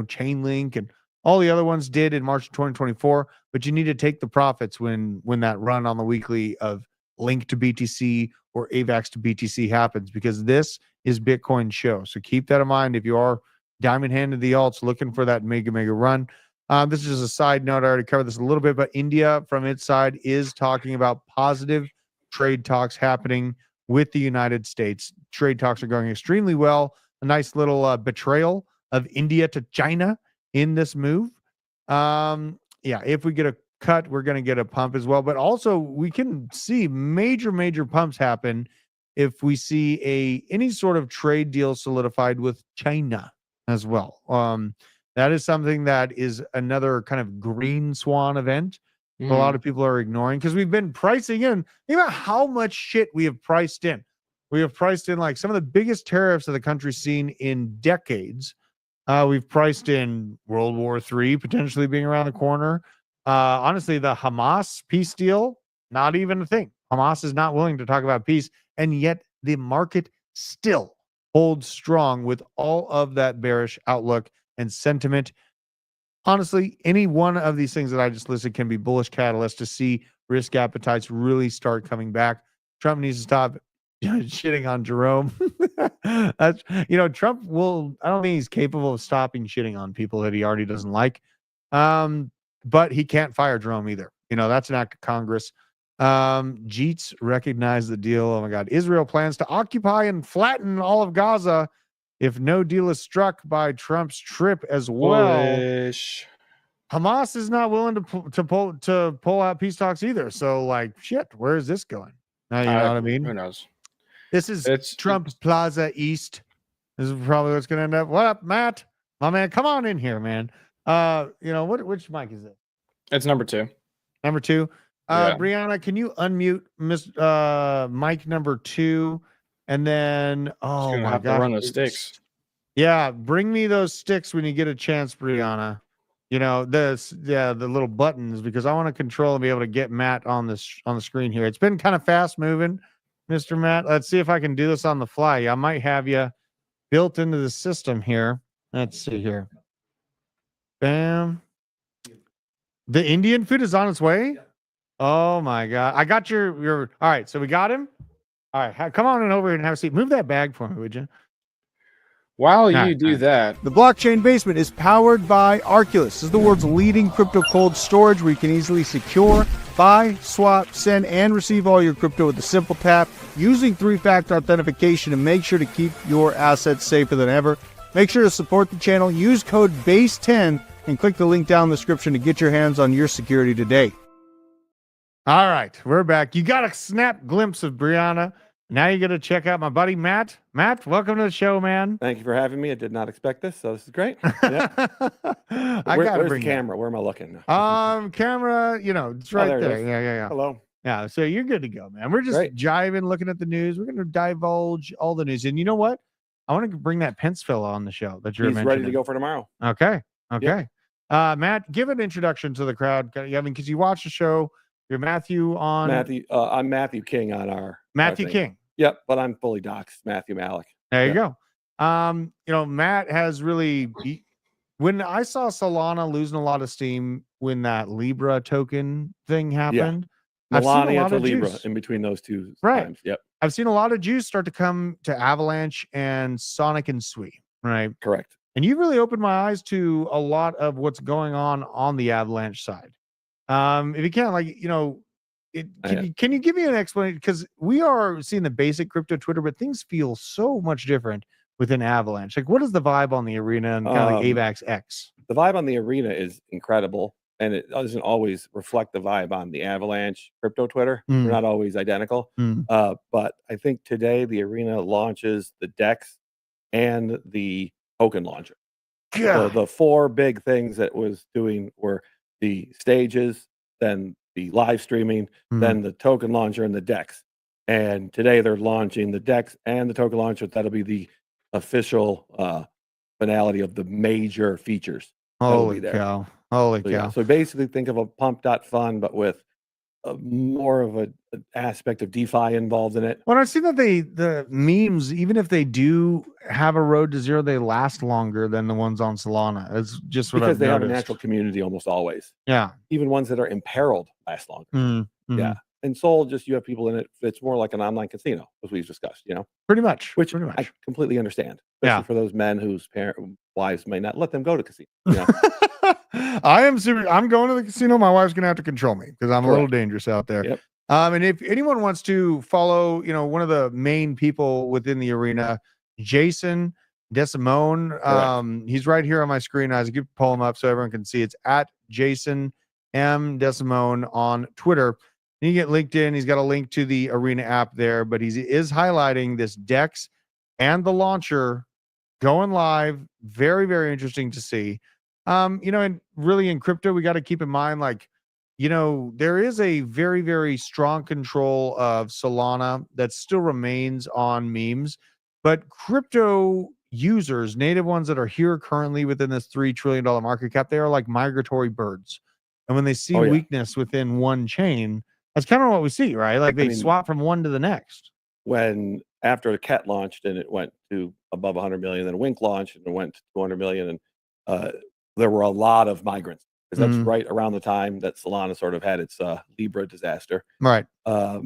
Chainlink and all the other ones did in March of 2024. But you need to take the profits when that run on the weekly of Link to BTC or AVAX to BTC happens, because this is Bitcoin show. So keep that in mind if you are diamond handed the alts looking for that mega run. This is just a side note. I already covered this a little bit, but India from its side is talking about positive trade talks happening with the United States. Trade talks are going extremely well. A nice little betrayal of India to China in this move. If we get a cut, we're going to get a pump as well. But also we can see major pumps happen if we see any sort of trade deal solidified with China as well. That is something that is another kind of green swan event. A lot of people are ignoring because we've been pricing in. Think about how much shit we have priced in. We have priced in like some of the biggest tariffs that the country's seen in decades. We've priced in World War III potentially being around the corner. Honestly, the Hamas peace deal, not even a thing. Hamas is not willing to talk about peace, and yet the market still holds strong with all of that bearish outlook and sentiment. Honestly, any one of these things that I just listed can be bullish catalyst to see risk appetites really start coming back. Trump needs to stop shitting on Jerome. Trump I don't think he's capable of stopping shitting on people that he already doesn't like. But he can't fire Jerome either. That's an act of Congress. Jeets recognized the deal. Oh my God. Israel plans to occupy and flatten all of Gaza if no deal is struck by Trump's trip as well. Bullish. Hamas is not willing to pull out peace talks either. So shit, where is this going? You know what I mean? Who knows? This is Trump Plaza East. This is probably what's going to end up. What up, Matt? My man, come on in here, man. Which mic is it? It's number 2. Number 2. Yeah. Brianna, can you unmute mic number 2? And then, oh my God, run those sticks. Yeah, bring me those sticks when you get a chance, Brianna. The little buttons, because I want to control and be able to get Matt on the screen here. It's been kind of fast moving, Mr. Matt. Let's see if I can do this on the fly. I might have you built into the system here. Let's see here. Bam. The Indian food is on its way. Oh my God. I got your all right. So we got him. All right. Come on in over here and have a seat. Move that bag for me, would you? While you do that, the Blockchain Basement is powered by Arculus. This is the world's leading crypto cold storage where you can easily secure, buy, swap, send, and receive all your crypto with a simple tap using 3-factor authentication to make sure to keep your assets safer than ever. Make sure to support the channel. Use code BASE10 and click the link down in the description to get your hands on your security today. All right, we're back. You got a snap glimpse of Brianna. Now you got to check out my buddy Matt. Matt, welcome to the show, man. Thank you for having me. I did not expect this, so this is great. Yeah. Where's the camera? Where am I looking? Camera, it's right there. Yeah. Hello. Yeah, so you're good to go, man. We're just jiving, looking at the news. We're going to divulge all the news. And you know what? I want to bring that Pence fella on the show that you're mentioning. He's ready to go for tomorrow. Okay. Yep. Matt, give an introduction to the crowd. I mean, because you watch the show. You're Matthew on... I'm Matthew King on our... Matthew King. Yep, but I'm fully doxxed. Matthew Malik. There you go. Matt has really... When I saw Solana losing a lot of steam when that Libra token thing happened, Melania to Libra in between those two times. Yep. I've seen a lot of juice start to come to Avalanche and Sonic and Sui, right? Correct. And you really opened my eyes to a lot of what's going on the Avalanche side. If you can, like, you know, can you give me an explanation? Because we are seeing the basic crypto Twitter, but things feel so much different within Avalanche. Like, what is the vibe on the Arena and kind of like AVAX X? The vibe on the Arena is incredible, and it doesn't always reflect the vibe on the Avalanche crypto Twitter. They're not always identical. But I think today the Arena launches the DEX and the token launcher. So the four big things that was doing were the stages, then the live streaming, then the token launcher and the DEX. And today they're launching the DEX and the token launcher. That'll be the official finality of the major features. Holy cow. Holy cow. Yeah. So basically think of a pump.fun, but with more of an aspect of DeFi involved in it. Well, I've seen that the memes, even if they do have a road to zero, they last longer than the ones on Solana. It's just what because I've they noticed. have a natural community almost always. Yeah. Even ones that are imperiled last longer. Yeah. And Sol, just you have people in it. It's more like an online casino, as we've discussed, you know? Pretty much. Which I completely understand. Especially for those men whose wives may not let them go to casino. You know? I'm going to the casino. My wife's gonna have to control me because I'm a little dangerous out there. Yep. And if anyone wants to follow, you know, one of the main people within the Arena, Jason Desimone, he's right here on my screen. I could pull him up so everyone can see. It's at Jason M Desimone on Twitter. You get LinkedIn. He's got a link to the Arena app there, but he is highlighting this DEX and the launcher going live. Very, very interesting to see. You know, and really in crypto, we got to keep in mind, like, you know, there is a very, very strong control of Solana that still remains on memes, but crypto users, native ones that are here currently within this $3 trillion market cap, they are like migratory birds. And when they see weakness within one chain, that's kind of what we see, right? Like they swap from one to the next. When after the Cat launched and it went to above 100 million, then Wink launched and it went to 200 million, and there were a lot of migrants because that's right around the time that Solana sort of had its Libra disaster. Right. I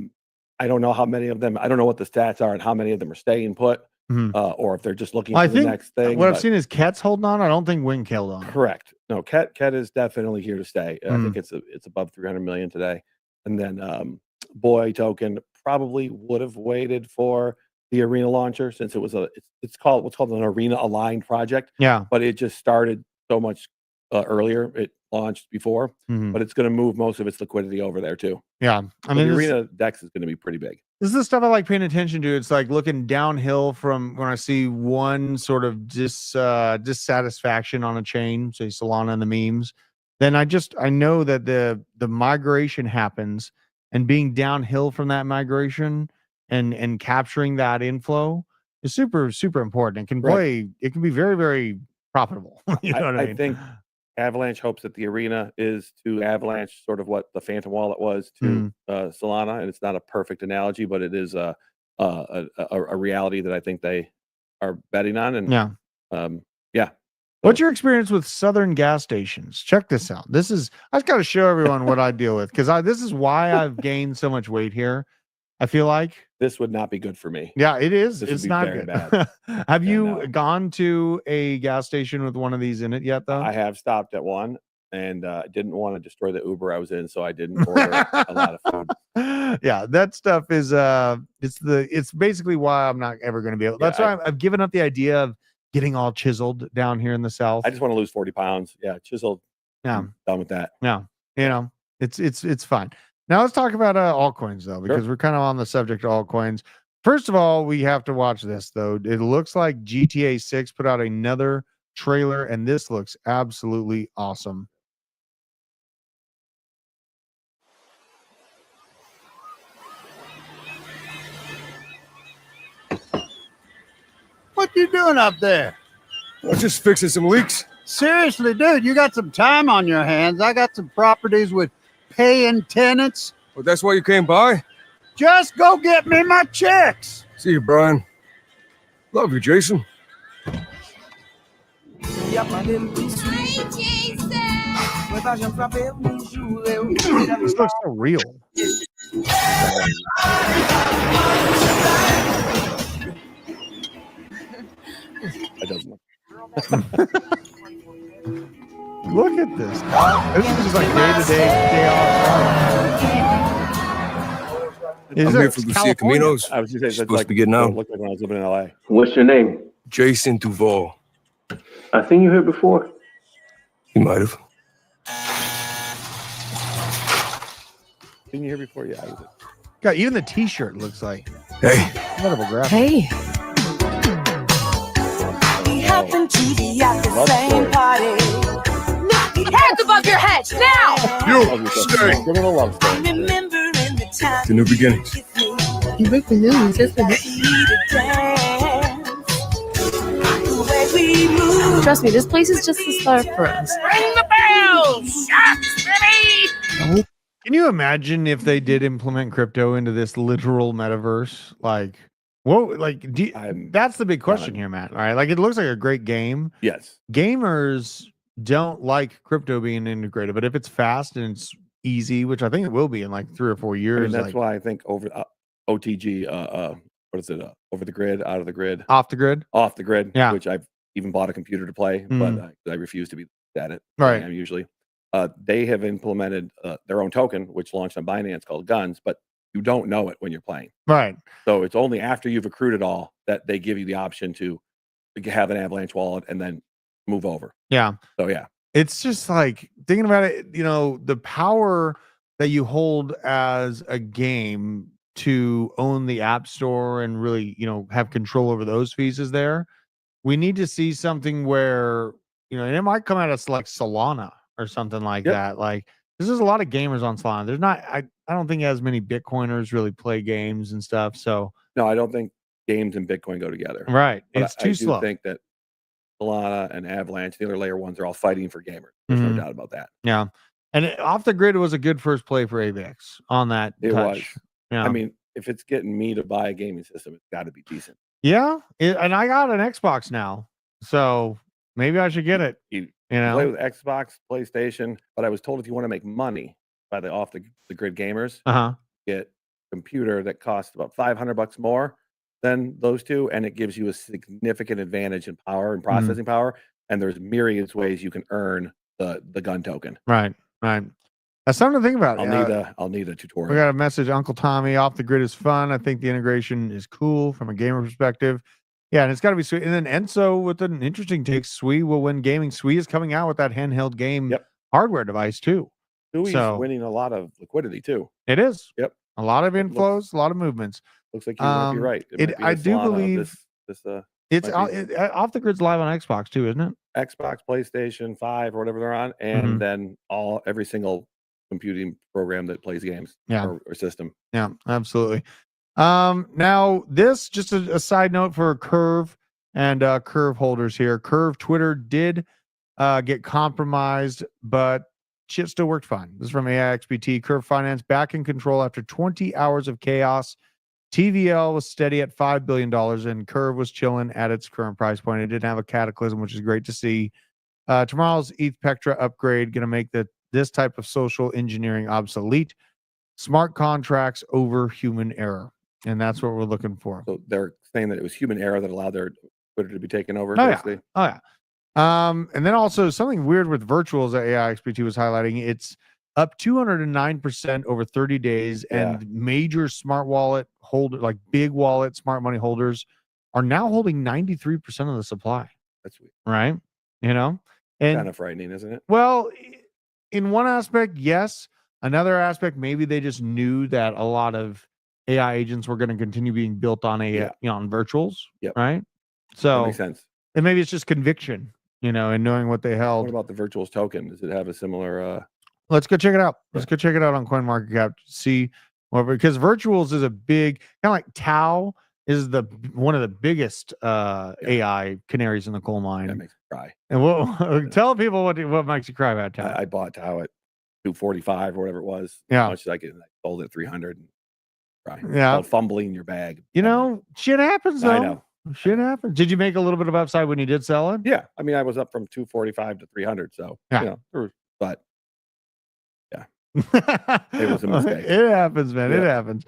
don't know how many of them. I don't know what the stats are and how many of them are staying put, or if they're just looking for the next thing. What I've seen is Cat's holding on. I don't think Wink held on. Correct. No, Cat is definitely here to stay. I think it's above 300 million today. And then Boy token probably would have waited for the Arena launcher since it was it's called what's called an Arena aligned project. Yeah. But it just started so much earlier. It launched before, but it's going to move most of its liquidity over there too. Yeah. I mean, the Arena DEX is going to be pretty big. This is the stuff I like paying attention to. It's like looking downhill from when I see one sort of dissatisfaction on a chain, say Solana and the memes. Then I know that the migration happens, and being downhill from that migration and capturing that inflow is super, super important. It can be very, very profitable. You know what I mean? I think Avalanche hopes that the Arena is to Avalanche sort of what the Phantom Wallet was to Solana, and it's not a perfect analogy, but it is a reality that I think they are betting on. And What's your experience with Southern gas stations? Check this out. I just got to show everyone what I deal with because this is why I've gained so much weight here. I feel like this would not be good for me. Yeah, it is. It's not good. Bad. Have you gone to a gas station with one of these in it yet, though? I have stopped at one, and didn't want to destroy the Uber I was in, so I didn't order a lot of food. Yeah, that stuff is it's basically why I'm not ever going to be able. That's why I've given up the idea of getting all chiseled down here in the South. I just want to lose 40 pounds. Yeah, chiseled. Yeah, I'm done with that. Yeah, you know, it's fine. Now let's talk about altcoins though, because we're kind of on the subject of altcoins. First of all, we have to watch this though. It looks like GTA 6 put out another trailer, and this looks absolutely awesome. What you doing up there? I'm just fixing some leaks. Seriously, dude, you got some time on your hands. I got some properties with paying tenants. Well, that's why you came by? Just go get me my checks. See you, Brian. Love you, Jason. This looks so real. That doesn't look. Look at this. This is just like day-to-day chaos. I'm here for Lucia Caminos. I was just saying, that's Supposed like to be getting out. Look like when I was living in LA. What's your name? Jason Duval. I seen you here before. You might have. Seen you here before? Yeah, I was. God, even the T-shirt looks like. Hey. Incredible graphic. Hey. We happened to be at the same party. Hands above your heads now! You stay. Criminal love story. Remembering the time. The new beginnings. You break the news, isn't it? Trust me, this place is just the start for us. Ring the bell! Shots, baby! Can you imagine if they did implement crypto into this literal metaverse? Like, what? Like, that's the big question here, Matt. All right, like it looks like a great game. Yes. Gamers don't like crypto being integrated, but if it's fast and it's easy, which I think it will be in like 3 or 4 years, I mean, that's why I think over OTG, what is it? Over the grid, out of the grid, off the grid, yeah. Which I've even bought a computer to play, but I refuse to be at it. Right. I'm usually. They have implemented their own token, which launched on Binance called Guns, but you don't know it when you're playing. Right. So it's only after you've accrued it all that they give you the option to have an Avalanche wallet and then move over. Yeah. So yeah, it's just like thinking about it, you know, the power that you hold as a game to own the app store and really, you know, have control over those fees is there. We need to see something where, you know, and it might come out as like Solana or something like that. Like there's a lot of gamers on Solana. There's not, I don't think as many Bitcoiners really play games and stuff. So no, I don't think games and Bitcoin go together. Right. But It's too slow. I think that Solana and Avalanche, the other layer ones, are all fighting for gamers. There's no doubt about that. Yeah. And off the grid was a good first play for AVX on that. It touch. was. Yeah. I mean, if it's getting me to buy a gaming system, it's got to be decent. Yeah. And I got an Xbox now. So maybe I should get it. You know, play with Xbox, PlayStation, but I was told if you want to make money by the off the grid gamers, get a computer that costs about $500 more than those two, and it gives you a significant advantage in power and processing power. And there's myriads ways you can earn the gun token. Right. That's something to think about. I'll need a tutorial. We got a message, Uncle Tommy. Off the grid is fun. I think the integration is cool from a gamer perspective. Yeah, and it's got to be sweet. And then Enzo with an interesting take. Sui will win gaming. Sui is coming out with that handheld game hardware device too. Sui's winning a lot of liquidity too. It is. Yep. A lot of inflows, a lot of movements. Looks like you might be right. I do believe it's off the grid's live on Xbox too, isn't it? Xbox, PlayStation 5, or whatever they're on, and then every single computing program that plays games or system. Yeah, absolutely. Now this just a side note for Curve and Curve holders here. Curve Twitter did get compromised, but shit still worked fine. This is from AIXBT. Curve Finance back in control after 20 hours of chaos. TVL was steady at $5 billion, and Curve was chilling at its current price point. It didn't have a cataclysm, which is great to see. Tomorrow's ETH Pectra upgrade going to make this type of social engineering obsolete. Smart contracts over human error. And that's what we're looking for. So they're saying that it was human error that allowed their Twitter to be taken over. Oh, yeah. And then also something weird with virtuals that AIXBT was highlighting. It's up 209% over 30 days. And major smart wallet holder, like big wallet, smart money holders are now holding 93% of the supply. That's weird. Right. You know, and kind of frightening, isn't it? Well, in one aspect, yes. Another aspect, maybe they just knew that a lot of AI agents were going to continue being built on on virtuals, right? So that makes sense. And maybe it's just conviction, you know, and knowing what they held. What about the virtuals token? Does it have a similar? Let's go check it out. Let's go check it out on CoinMarketCap. See what, because virtuals is a big kind of like Tau is one of the biggest AI canaries in the coal mine. That makes me cry. And we'll tell people what makes you cry about Tau. I bought Tau at 245 or whatever it was. Yeah, how much did I get? I sold it at 300. Yeah, fumbling your bag. You know, shit happens though. I know. Shit happens. Did you make a little bit of upside when you did sell it? Yeah, I mean, I was up from 245 to 300. So you know, but It was a mistake. It happens, man. It Yeah. happens.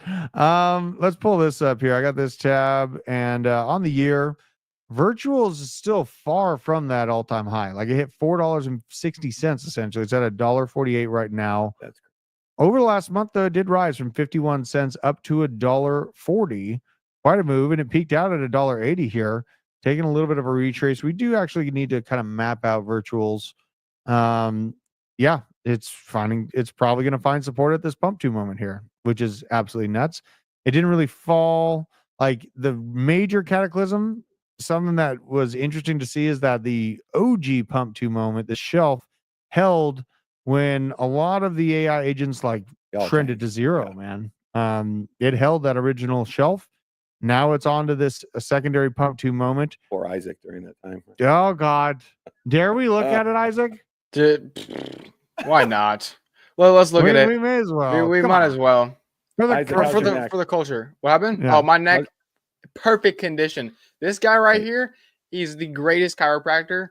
Let's pull this up here. I got this tab, and on the year, Virtuals is still far from that all-time high. Like it hit $4.60 essentially. It's at $1.48 right now. That's great. Over the last month, though, it did rise from 51 cents up to $1.40. Quite a move, and it peaked out at $1.80 here, taking a little bit of a retrace. We do actually need to kind of map out Virtuals. Yeah, it's probably going to find support at this pump 2 moment here, which is absolutely nuts. It didn't really fall. Like the major cataclysm, something that was interesting to see is that the OG pump 2 moment, the shelf, held when a lot of the AI agents like trended to zero, man. It held that original shelf. Now it's on to this secondary pump 2 moment. Poor Isaac during that time. Oh God. Dare we look at it, Isaac? Why not? Well, let's look at it. We may as well. We might as well. For the culture. What happened? Yeah. Oh, my neck. Perfect condition. This guy right here, he's the greatest chiropractor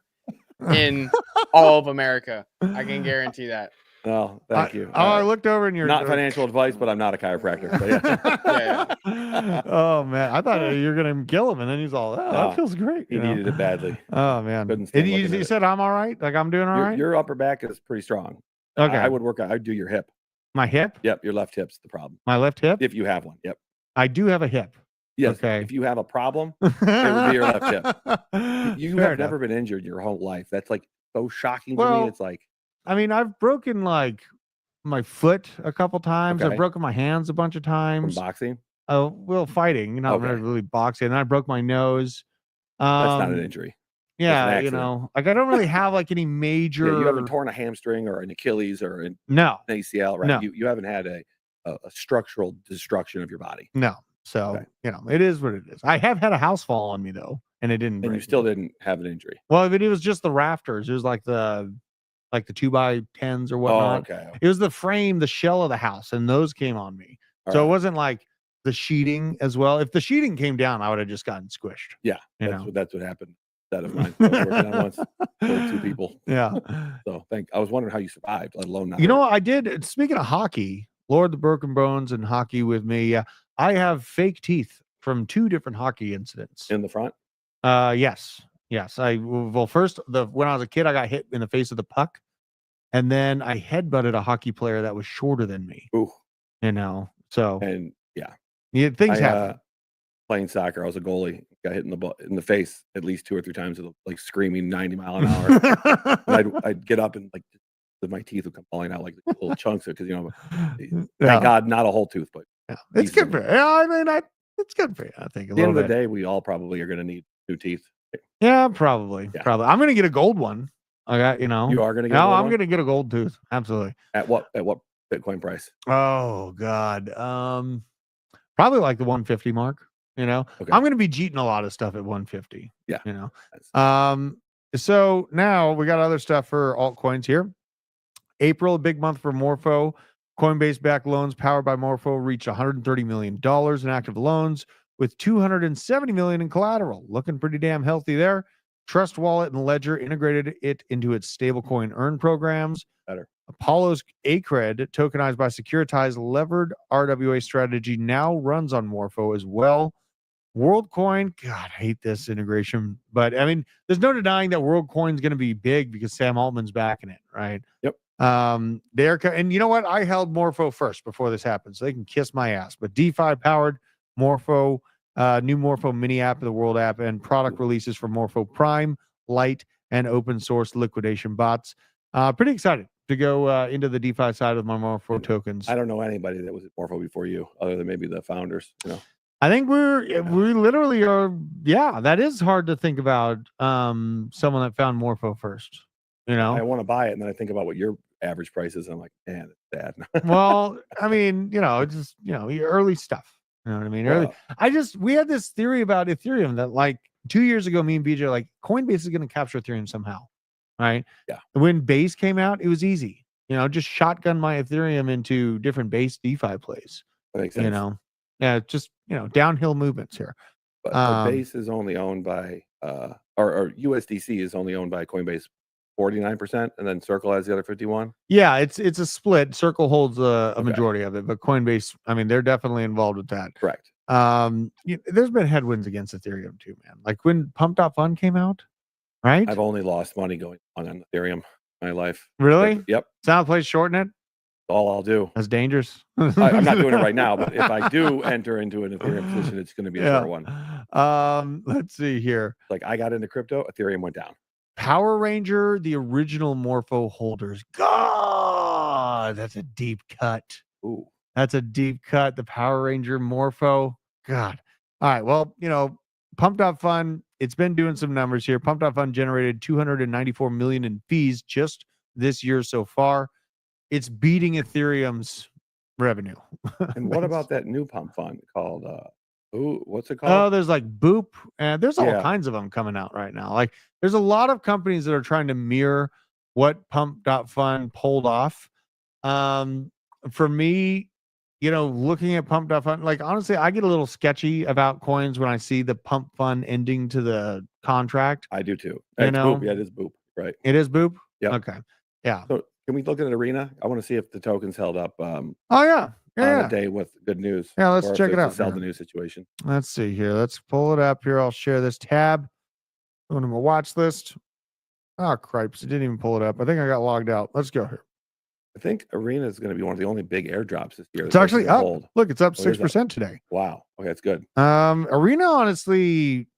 in all of America. I can guarantee that. Oh, thank you. I looked over in your not financial advice, but I'm not a chiropractor. But yeah. Oh man, I thought you were gonna kill him, and then he's all, that feels great. He needed it badly. Oh man, and you said I'm all right. Like I'm doing all right. Your upper back is pretty strong. Okay, I would work out. I'd do your hip. My hip? Yep, your left hip's the problem. My left hip? If you have one. Yep. I do have a hip. Yes. Okay. If you have a problem, it would be your left hip. You have never been injured your whole life. That's like so shocking to me. It's like, I mean, I've broken like my foot a couple times. I've broken my hands a bunch of times. From boxing? Oh, well, fighting, not really boxing. And then I broke my nose. That's not an injury. Yeah, you know, like I don't really have like any major. Yeah, you haven't torn a hamstring or an Achilles or an ACL, right? No. You haven't had a structural destruction of your body. No. So, you know, it is what it is. I have had a house fall on me though, and it didn't break. And you still didn't have an injury. Well, but it was just the rafters. It was like the 2x10s or whatnot. Oh, okay. It was the frame, the shell of the house, and those came on me. So it wasn't like the sheeting as well. If the sheeting came down, I would have just gotten squished. Yeah, that's what happened. That of mine. I was working on once. 2 people. Yeah. So I was wondering how you survived, let alone not. You know what I did? Speaking of hockey, Lord the Broken Bones and hockey with me. I have fake teeth from 2 different hockey incidents. In the front? Yes. First, when I was a kid, I got hit in the face with a puck, and then I headbutted a hockey player that was shorter than me. Ooh. You know, so and things happen. Playing soccer, I was a goalie. Got hit in the face at least 2 or 3 times with like screaming 90 mile an hour. And I'd get up and like my teeth would come falling out like little chunks of it because thank God not a whole tooth, but it's good for you. Yeah, I mean, it's good for you. I think at the end of the day, we all probably are going to need new teeth. Yeah, probably. I'm going to get a gold one. I got, you are going to get. No, I'm going to get a gold tooth. Absolutely. At what Bitcoin price? Oh God. Probably like the 150 mark. I'm going to be cheating a lot of stuff at 150. Yeah. So now we got other stuff for altcoins here. April, a big month for Morpho. Coinbase-backed loans powered by Morpho reached $130 million in active loans with $270 million in collateral. Looking pretty damn healthy there. Trust Wallet and Ledger integrated it into its stablecoin earn programs. Better. Apollo's ACRED, tokenized by Securitized levered RWA strategy, now runs on Morpho as well. WorldCoin, God, I hate this integration, but I mean, there's no denying that WorldCoin's going to be big because Sam Altman's backing it, right? Yep. And you know what? I held Morpho first before this happened, so they can kiss my ass. But DeFi powered Morpho, new Morpho mini app, the World app, and product releases for Morpho Prime, Lite, and open source liquidation bots. Pretty excited to go into the DeFi side of my Morpho tokens. I don't know anybody that was at Morpho before you, other than maybe the founders. I think we literally are. Yeah, that is hard to think about. Someone that found Morpho first. I want to buy it, and then I think about what your average price is. And I'm like, man, it's bad. Well, I mean, just early stuff. You know what I mean? Early. We had this theory about Ethereum that like 2 years ago, me and BJ are like, Coinbase is going to capture Ethereum somehow, right? Yeah. When Base came out, it was easy. Just shotgun my Ethereum into different Base DeFi plays. That makes sense. Yeah, just downhill movements here. But Base is only owned by, or USDC is only owned by Coinbase 49%, and then Circle has the other 51. Yeah, it's a split. Circle holds a majority of it, but Coinbase, I mean, they're definitely involved with that. Correct. There's been headwinds against Ethereum too, man. Like when Pump.Fun came out, right? I've only lost money going on Ethereum in my life. Really? Yep. Sound place shorten it? All I'll do. That's dangerous. I'm not doing it right now, but if I do enter into an Ethereum position, it's going to be a short one. Let's see here. Like I got into crypto, Ethereum went down. Power Ranger, the original Morpho holders. God, that's a deep cut. Ooh. That's a deep cut. The Power Ranger Morpho. God. All right. Well, Pump.Fun, it's been doing some numbers here. Pump.Fun generated $294 million in fees just this year so far. It's beating Ethereum's revenue. And what about that new pump fund called what's it called? Oh, there's like Boop, and there's all kinds of them coming out right now. Like there's a lot of companies that are trying to mirror what Pump.Fun pulled off. For me, looking at Pump.Fun, like honestly, I get a little sketchy about coins when I see the Pump Fund ending to the contract. I do too. Boop. Yeah, it is Boop. Right. It is Boop? Yeah. Okay. Yeah. So can we look at Arena? I want to see if the tokens held up oh yeah. on a day with good news. Yeah, let's check it out. Sell the news situation. Let's see here. Let's pull it up here. I'll share this tab. Go to my watch list. Oh, cripes. It didn't even pull it up. I think I got logged out. Let's go here. I think Arena is going to be one of the only big airdrops this year. It's actually up. Look, it's up 6% today. Wow. Okay, that's good. Arena, honestly,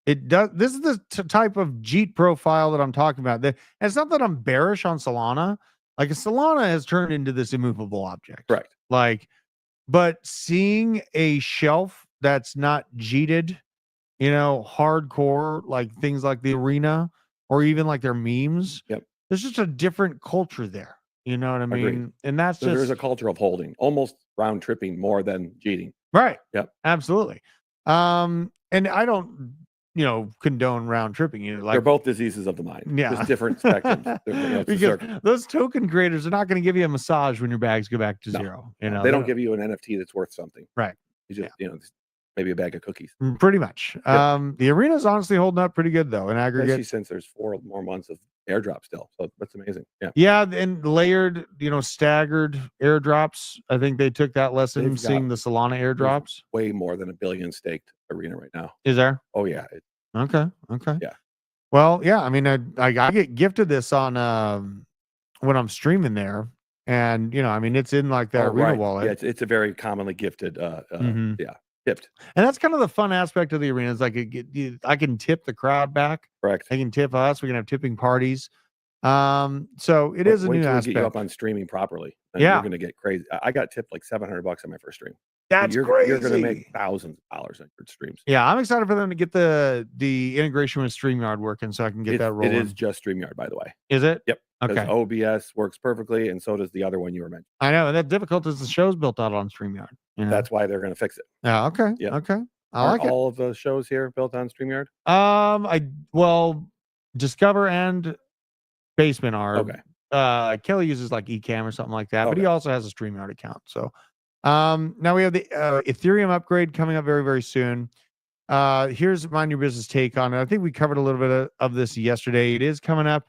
it does. This is the type of Jeet profile that I'm talking about. And it's not that I'm bearish on Solana. Like Solana has turned into this immovable object. Correct. Like, but seeing a shelf that's not Jeeted, hardcore, like things like the Arena or even like their memes. Yep. There's just a different culture there. You know what I mean? Agreed. And that's so there's a culture of holding, almost round tripping more than Jeeting. Right. Yep. Absolutely. And I don't, condone round tripping. They're both diseases of the mind. Yeah. Just different spectrums. Because those token creators are not going to give you a massage when your bags go back to zero. They don't give you an NFT that's worth something. Right. You just, maybe a bag of cookies. Pretty much. Yep. The Arena is honestly holding up pretty good though in aggregate. Especially since there's 4 more months of airdrop still. So that's amazing. Yeah. Yeah. And layered, staggered airdrops. I think they took that lesson seeing the Solana airdrops. Way more than 1 billion staked Arena right now. Is there? Oh yeah. Okay. Yeah. Well, yeah. I mean, I get gifted this on when I'm streaming there, and it's in like that Arena wallet. Yeah, it's a very commonly gifted. Yeah, tipped. And that's kind of the fun aspect of the Arena. Is like I can tip the crowd back. Correct. I can tip us. We can have tipping parties. So it is a new aspect. Get you up on streaming properly. And yeah, you're gonna get crazy. I got tipped like $700 on my first stream. That's crazy. You're gonna make thousands of dollars on your streams. Yeah, I'm excited for them to get the integration with StreamYard working, so I can get that rolling. It is just StreamYard, by the way. Is it? Yep. Okay. OBS works perfectly, and so does the other one you were mentioning. I know, and that's difficult as the show's built out on StreamYard. That's why they're gonna fix it. Yeah. Okay. Yeah. Okay. I like all of the shows here built on StreamYard. Discover and Basement are. Okay. Kelly uses like Ecamm or something like that, but he also has a StreamYard account. So now we have the Ethereum upgrade coming up very, very soon. Here's my new business take on it. I think we covered a little bit of this yesterday. It is coming up.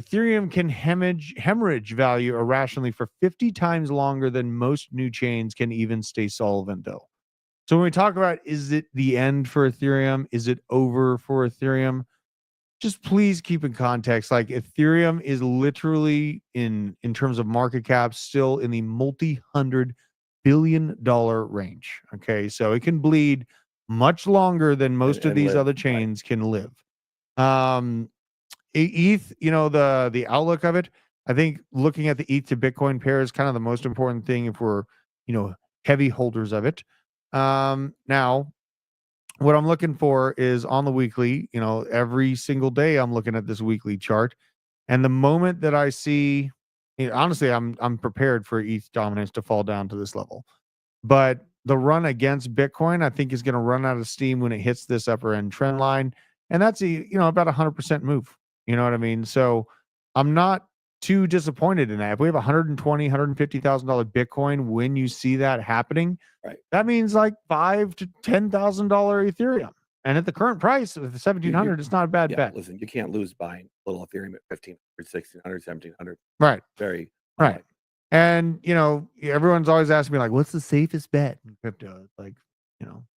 Ethereum can hemorrhage value irrationally for 50 times longer than most new chains can even stay solvent, though. So when we talk about, is it the end for Ethereum? Is it over for Ethereum? Just please keep in context, like Ethereum is literally in terms of market cap still in the multi-$100 billion range. Okay, so it can bleed much longer than most of these other chains can live. ETH, the outlook of it, I think looking at the ETH to Bitcoin pair is kind of the most important thing if we're heavy holders of it. Now, what I'm looking for is on the weekly, every single day I'm looking at this weekly chart. And the moment that I see, honestly, I'm prepared for ETH dominance to fall down to this level. But the run against Bitcoin, I think, is going to run out of steam when it hits this upper end trend line. And that's about 100% move. You know what I mean? So I'm not too disappointed in that. If we have $120,000, $150,000 Bitcoin, when you see that happening, right, that means like $5,000 to $10,000 Ethereum. And at the current price of 1,700, it's not a bad bet. Listen, you can't lose buying little Ethereum at 1,500, 1,600, 1,700. Right. Very right. And everyone's always asking me like, "What's the safest bet in crypto?" It's like,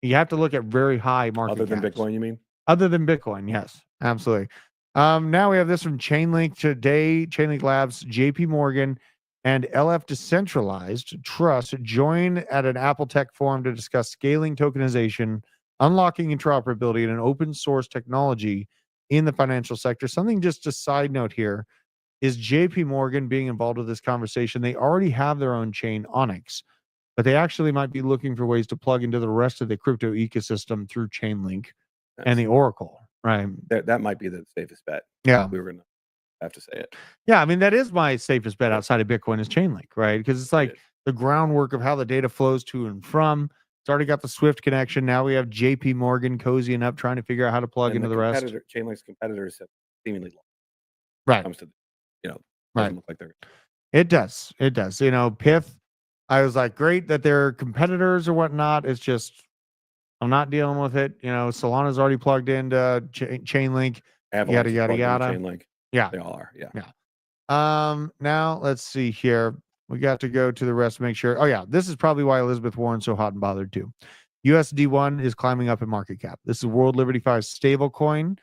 you have to look at very high market. Other than caps. Bitcoin, you mean? Other than Bitcoin, yes, absolutely. Now we have this from Chainlink today. Chainlink Labs, JP Morgan, and LF Decentralized Trust join at an Apple Tech Forum to discuss scaling tokenization, unlocking interoperability, and an open source technology in the financial sector. Something just a side note here is JP Morgan being involved with this conversation. They already have their own chain, Onyx, but they actually might be looking for ways to plug into the rest of the crypto ecosystem through Chainlink and the Oracle, right? That might be the safest bet. Yeah. We were going to have to say it. Yeah, I mean, that is my safest bet outside of Bitcoin is Chainlink, right? Because it's like the groundwork of how the data flows to and from. It's already got the Swift connection. Now we have JP Morgan cozying up, trying to figure out how to plug into the rest. Chainlink's competitors have seemingly lost. Right. Comes to, right. Look like they're... It does. It does. Pith, I was like, great that they're competitors or whatnot. It's just, I'm not dealing with it. Solana's already plugged into Chainlink. Avalanche Yada, yada. Chainlink. Yeah. They all are. Yeah. Now let's see here. We got to go to the rest to make sure. Oh yeah, this is probably why Elizabeth Warren's so hot and bothered too. USD1 is climbing up in market cap. This is World Liberty 5 stable coin.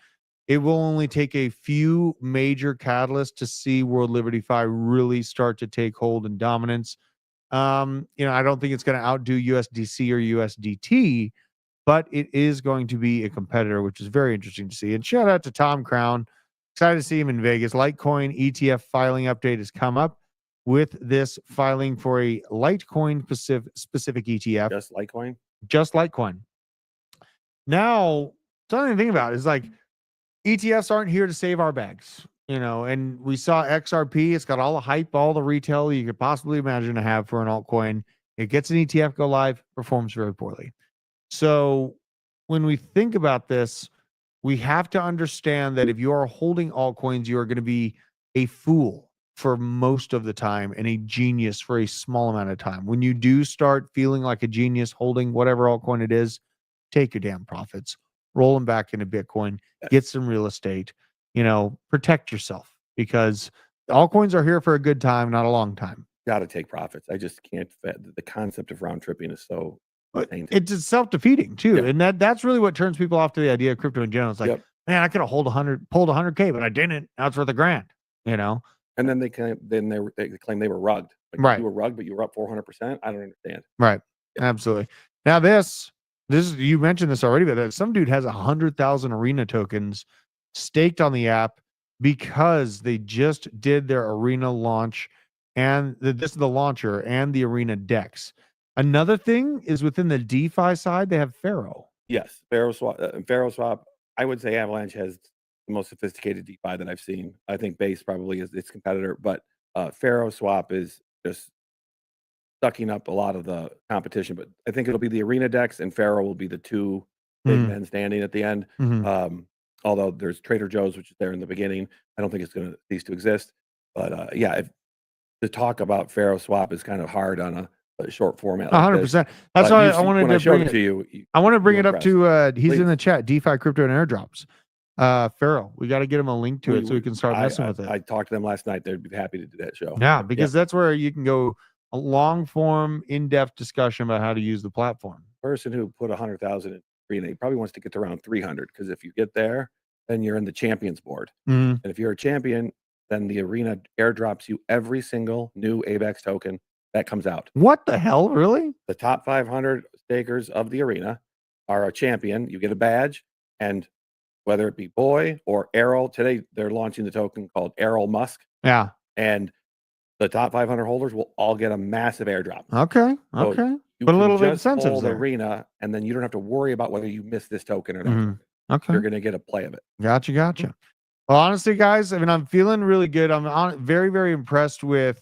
It will only take a few major catalysts to see World Liberty 5 really start to take hold and dominance. I don't think it's going to outdo USDC or USDT, but it is going to be a competitor, which is very interesting to see. And shout out to Tom Crown. Excited to see him in Vegas. Litecoin ETF filing update has come up with this filing for a Litecoin specific ETF. Just Litecoin? Just Litecoin. Now, something to think about is like ETFs aren't here to save our bags, and we saw XRP. It's got all the hype, all the retail you could possibly imagine to have for an altcoin. It gets an ETF go live, performs very poorly. So when we think about this, we have to understand that if you are holding altcoins, you are going to be a fool for most of the time and a genius for a small amount of time. When you do start feeling like a genius holding whatever altcoin it is, take your damn profits, roll them back into Bitcoin, get some real estate, protect yourself, because altcoins are here for a good time, not a long time. Got to take profits. I just can't. The concept of round tripping is so... It's self-defeating too. And that's really what turns people off to the idea of crypto in general. It's like, man, I could have pulled 100K, but I didn't. Now it's worth $1,000, And then they claim they were rugged. Like, right. You were rugged, but you were up 400%. I don't understand. Right. Absolutely. Now this is, you mentioned this already, but some dude has 100,000 Arena tokens staked on the app because they just did their Arena launch, and this is the launcher and the Arena DEX. Another thing is within the DeFi side, they have Pharaoh. Yes, Pharaoh Swap. I would say Avalanche has the most sophisticated DeFi that I've seen. I think Base probably is its competitor, but Pharaoh Swap is just sucking up a lot of the competition. But I think it'll be the Arena DEX and Pharaoh will be the two big men standing at the end. Although there's Trader Joe's, which is there in the beginning. I don't think it's going to cease to exist. But to talk about Pharaoh Swap is kind of hard on a short format. 100%. That's why I wanted to bring it to you. I want to bring it up to he's in the chat, DeFi, crypto, and airdrops. Pharaoh, we got to get him a link to it so we can start messing with it. I talked to them last night. They'd be happy to do that show. Yeah, because that's where you can go a long form, in-depth discussion about how to use the platform. Person who put 100,000 in Arena, he probably wants to get to around 300, because if you get there, then you're in the champions board. And if you're a champion, then the Arena airdrops you every single new AVAX token that comes out. What the hell? Really? The top 500 stakers of the Arena are a champion. You get a badge, and whether it be Boy or Errol, today they're launching the token called Errol Musk. Yeah. And the top 500 holders will all get a massive airdrop. Okay. So okay. you But a little can bit just sensitive hold there. Arena, and then you don't have to worry about whether you miss this token or not. Okay. You're going to get a play of it. Gotcha. Well, honestly, guys, I mean, I'm feeling really good. I'm very, very impressed with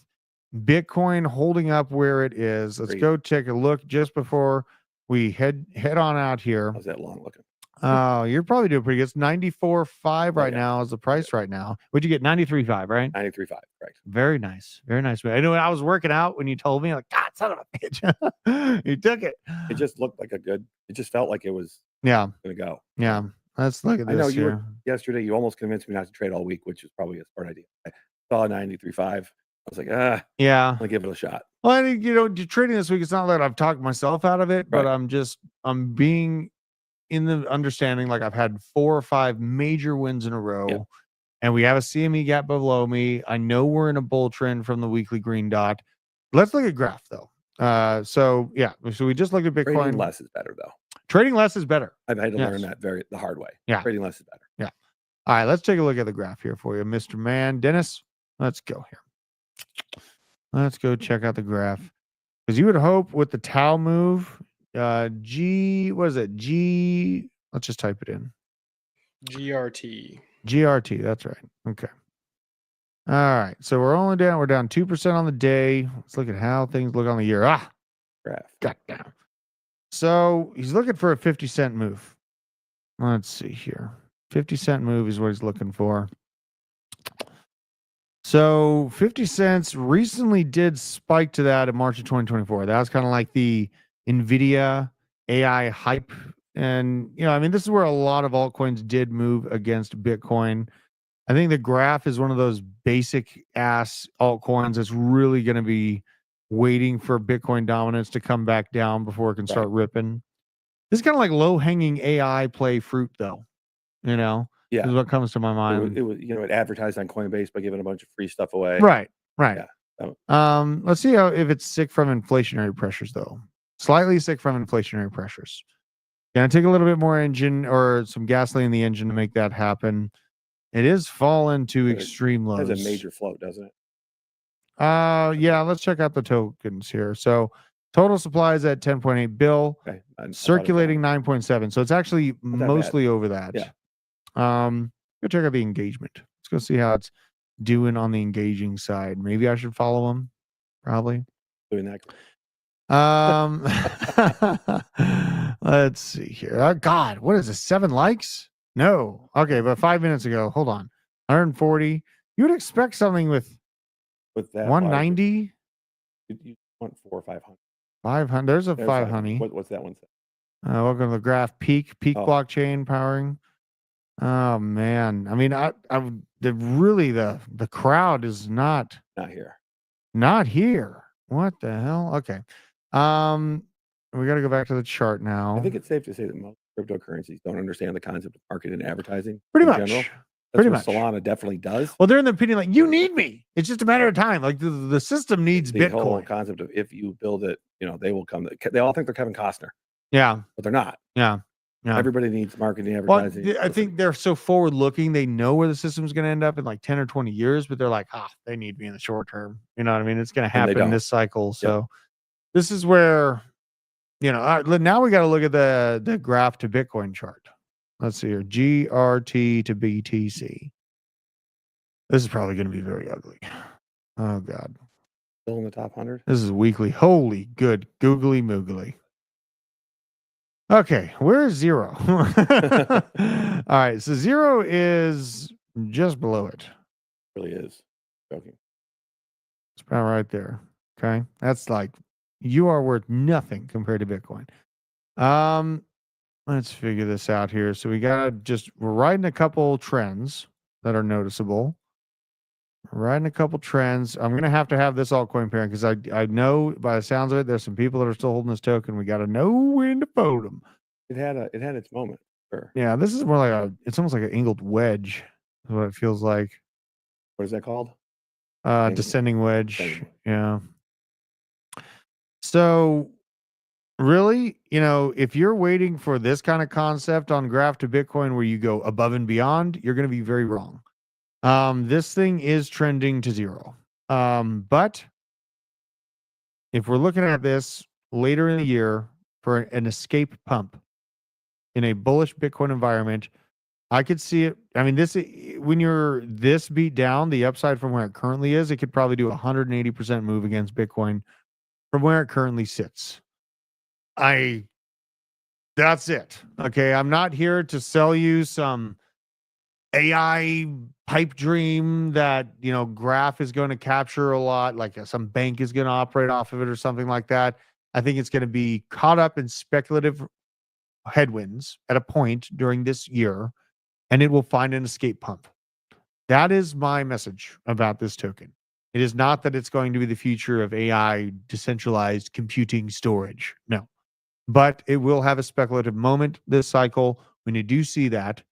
Bitcoin holding up where it is. Let's go take a look just before we head on out here. How's that long looking? Oh, you're probably doing pretty good. It's 94.5 right yeah. now is the price right now. What'd you get? 93.5, right? 93.5, correct. Very nice. Very nice. I know when I was working out when you told me, like, God, son of a bitch. You took it. It just looked like it just felt like it was Yeah. going to go. Yeah. Let's look at this. I know here. Yesterday, you almost convinced me not to trade all week, which is probably a smart idea. I saw 93.5. I was like, yeah, I'll give it a shot. Well, I think, trading this week, it's not that I've talked myself out of it, but Right. I'm being in the understanding, like I've had 4 or 5 major wins in a row. Yep. And we have a CME gap below me. I know we're in a bull trend from the weekly green dot. Let's look at graph though. So we just looked at Bitcoin. Trading less is better though. Trading less is better. I've had to learn that the hard way. Yeah. Trading less is better. Yeah. All right, let's take a look at the graph here for you, Mr. Man. Dennis, let's go here. Let's go check out the graph. Because you would hope with the Tau move, what is it? Let's just type it in. GRT, that's right. Okay. All right. So we're down 2% on the day. Let's look at how things look on the year. Graph. Got down. So he's looking for a 50-cent move. Let's see here. 50-cent move is what he's looking for. So 50 cents recently did spike to that in March of 2024. That was kind of like the Nvidia AI hype. And, this is where a lot of altcoins did move against Bitcoin. I think the graph is one of those basic ass altcoins that's really going to be waiting for Bitcoin dominance to come back down before it can start ripping. This is kind of like low-hanging AI play fruit, though. Yeah, is what comes to my mind. It was, it advertised on Coinbase by giving a bunch of free stuff away. Right. Yeah. Let's see if it's sick from inflationary pressures, though. Slightly sick from inflationary pressures. Gonna take a little bit more engine or some gasoline in the engine to make that happen. It is fallen to extreme lows. It has a major float, doesn't it? Yeah. Let's check out the tokens here. So total supply is at 10.8 bill. Okay. Circulating 9.7. So it's actually mostly over that. Yeah. Go check out the engagement. Let's go see how it's doing on the engaging side. Maybe I should follow him. Probably doing that. Let's see here. Oh, God, what is this? 7 likes? No. Okay, but 5 minutes ago. Hold on. 140. You would expect something with that 190. You want 400 or 500. 500. There's a 500. What's that one say? Welcome to the graph. Peak blockchain powering. Oh man. The crowd is not here. Not here. What the hell? Okay. We got to go back to the chart now. I think it's safe to say that most cryptocurrencies don't understand the concept of market and advertising. Pretty in much. General. Pretty much. much. Solana definitely does. Well, they're in the opinion like, you need me. It's just a matter of time. Like the system needs the Bitcoin. Whole concept of if you build it, they will come. They all think they're Kevin Costner. Yeah. But they're not. Yeah. Yeah. Everybody needs marketing and advertising. Well, I think they're so forward looking. They know where the system's going to end up in like 10 or 20 years, but they're like, they need me in the short term. You know what I mean? It's going to happen in this cycle. So this is where, now we got to look at the graph to Bitcoin chart. Let's see here. GRT to BTC. This is probably going to be very ugly. Oh, God. Still in the top 100? This is weekly. Holy good. Googly moogly. Okay, where is 0? All right, so 0 is just below it. Really is. Joking. It's about right there. Okay, that's like you are worth nothing compared to Bitcoin. Let's figure this out here. So we're riding a couple trends that are noticeable. We're riding a couple trends. I'm gonna have to have this altcoin pairing because I know by the sounds of it, there's some people that are still holding this token. We got to know when to fold them. It had its moment. Sure. Yeah, this is more like it's almost like an angled wedge. Is what it feels like. What is that called? Descending wedge. Yeah. So really, if you're waiting for this kind of concept on graph to Bitcoin where you go above and beyond, you're going to be very wrong. This thing is trending to 0. But if we're looking at this later in the year for an escape pump in a bullish Bitcoin environment, I could see it. When you're this beat down, the upside from where it currently is, it could probably do 180% move against Bitcoin from where it currently sits. I That's it. Okay. I'm not here to sell you some AI pipe dream that, graph is going to capture a lot, like some bank is going to operate off of it or something like that. I think it's going to be caught up in speculative headwinds at a point during this year, and it will find an escape pump. That is my message about this token. It is not that it's going to be the future of AI decentralized computing storage. No. But it will have a speculative moment this cycle. When you do see that,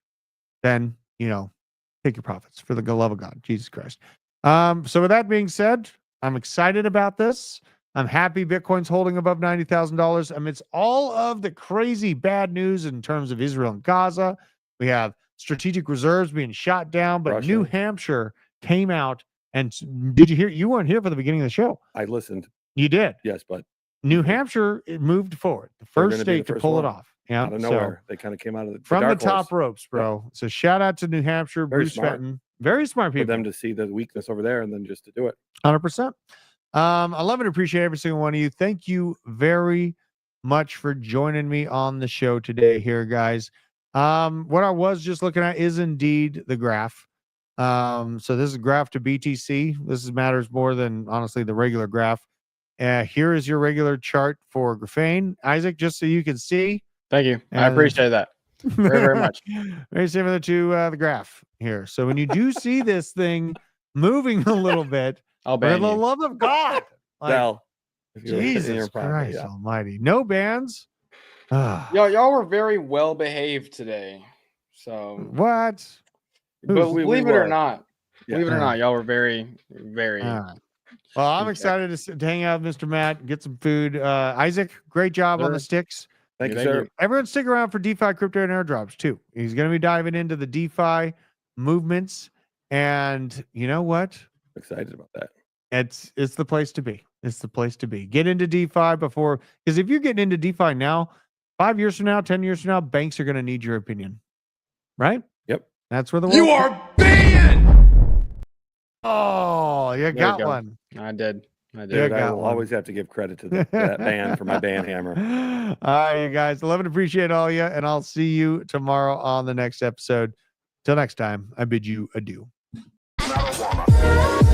then, take your profits for the love of God, Jesus Christ. So with that being said, I'm excited about this. I'm happy Bitcoin's holding above $90,000 amidst all of the crazy bad news in terms of Israel and Gaza. We have strategic reserves being shot down, but Russia. New Hampshire came out and did you hear? You weren't here for the beginning of the show. I listened. You did. Yes, but New Hampshire, it moved forward. The first state to pull it off. Yeah, out of nowhere. They kind of came out of from the dark top horse. ropes, bro. Yeah. So shout out to New Hampshire, Very Bruce smart. Fenton. Very smart people. For them to see the weakness over there and then just to do it. 100%. I love and appreciate every single one of you. Thank you very much for joining me on the show today here, guys. What I was just looking at is indeed the graph. So this is graph to BTC. This matters more than, honestly, the regular graph. Here is your regular chart for graphene. Isaac, just so you can see. Thank you. I appreciate that very, very much. Very similar to the graph here. So when you do see this thing moving a little bit, I'll for ban the you. love of God. Well, Jesus Christ almighty. No bans. Y'all were very well behaved today. So what? But believe it or not, y'all were very, very. Well, I'm excited to hang out with Mr. Matt, get some food. Isaac, great job on the sticks. Thank you, sir. Everyone stick around for DeFi, crypto, and airdrops too. He's going to be diving into the DeFi movements. And you know what? Excited about that. It's the place to be. It's the place to be. Get into DeFi before, because if you're getting into DeFi now, 5 years from now, 10 years from now, banks are going to need your opinion. Right? Yep. That's where the You world are banned. Oh, you got go. one. I did. Dude, I will always have to give credit to that band for my band hammer. All right, you guys. Love and appreciate all you. And I'll see you tomorrow on the next episode. Till next time, I bid you adieu. Marijuana.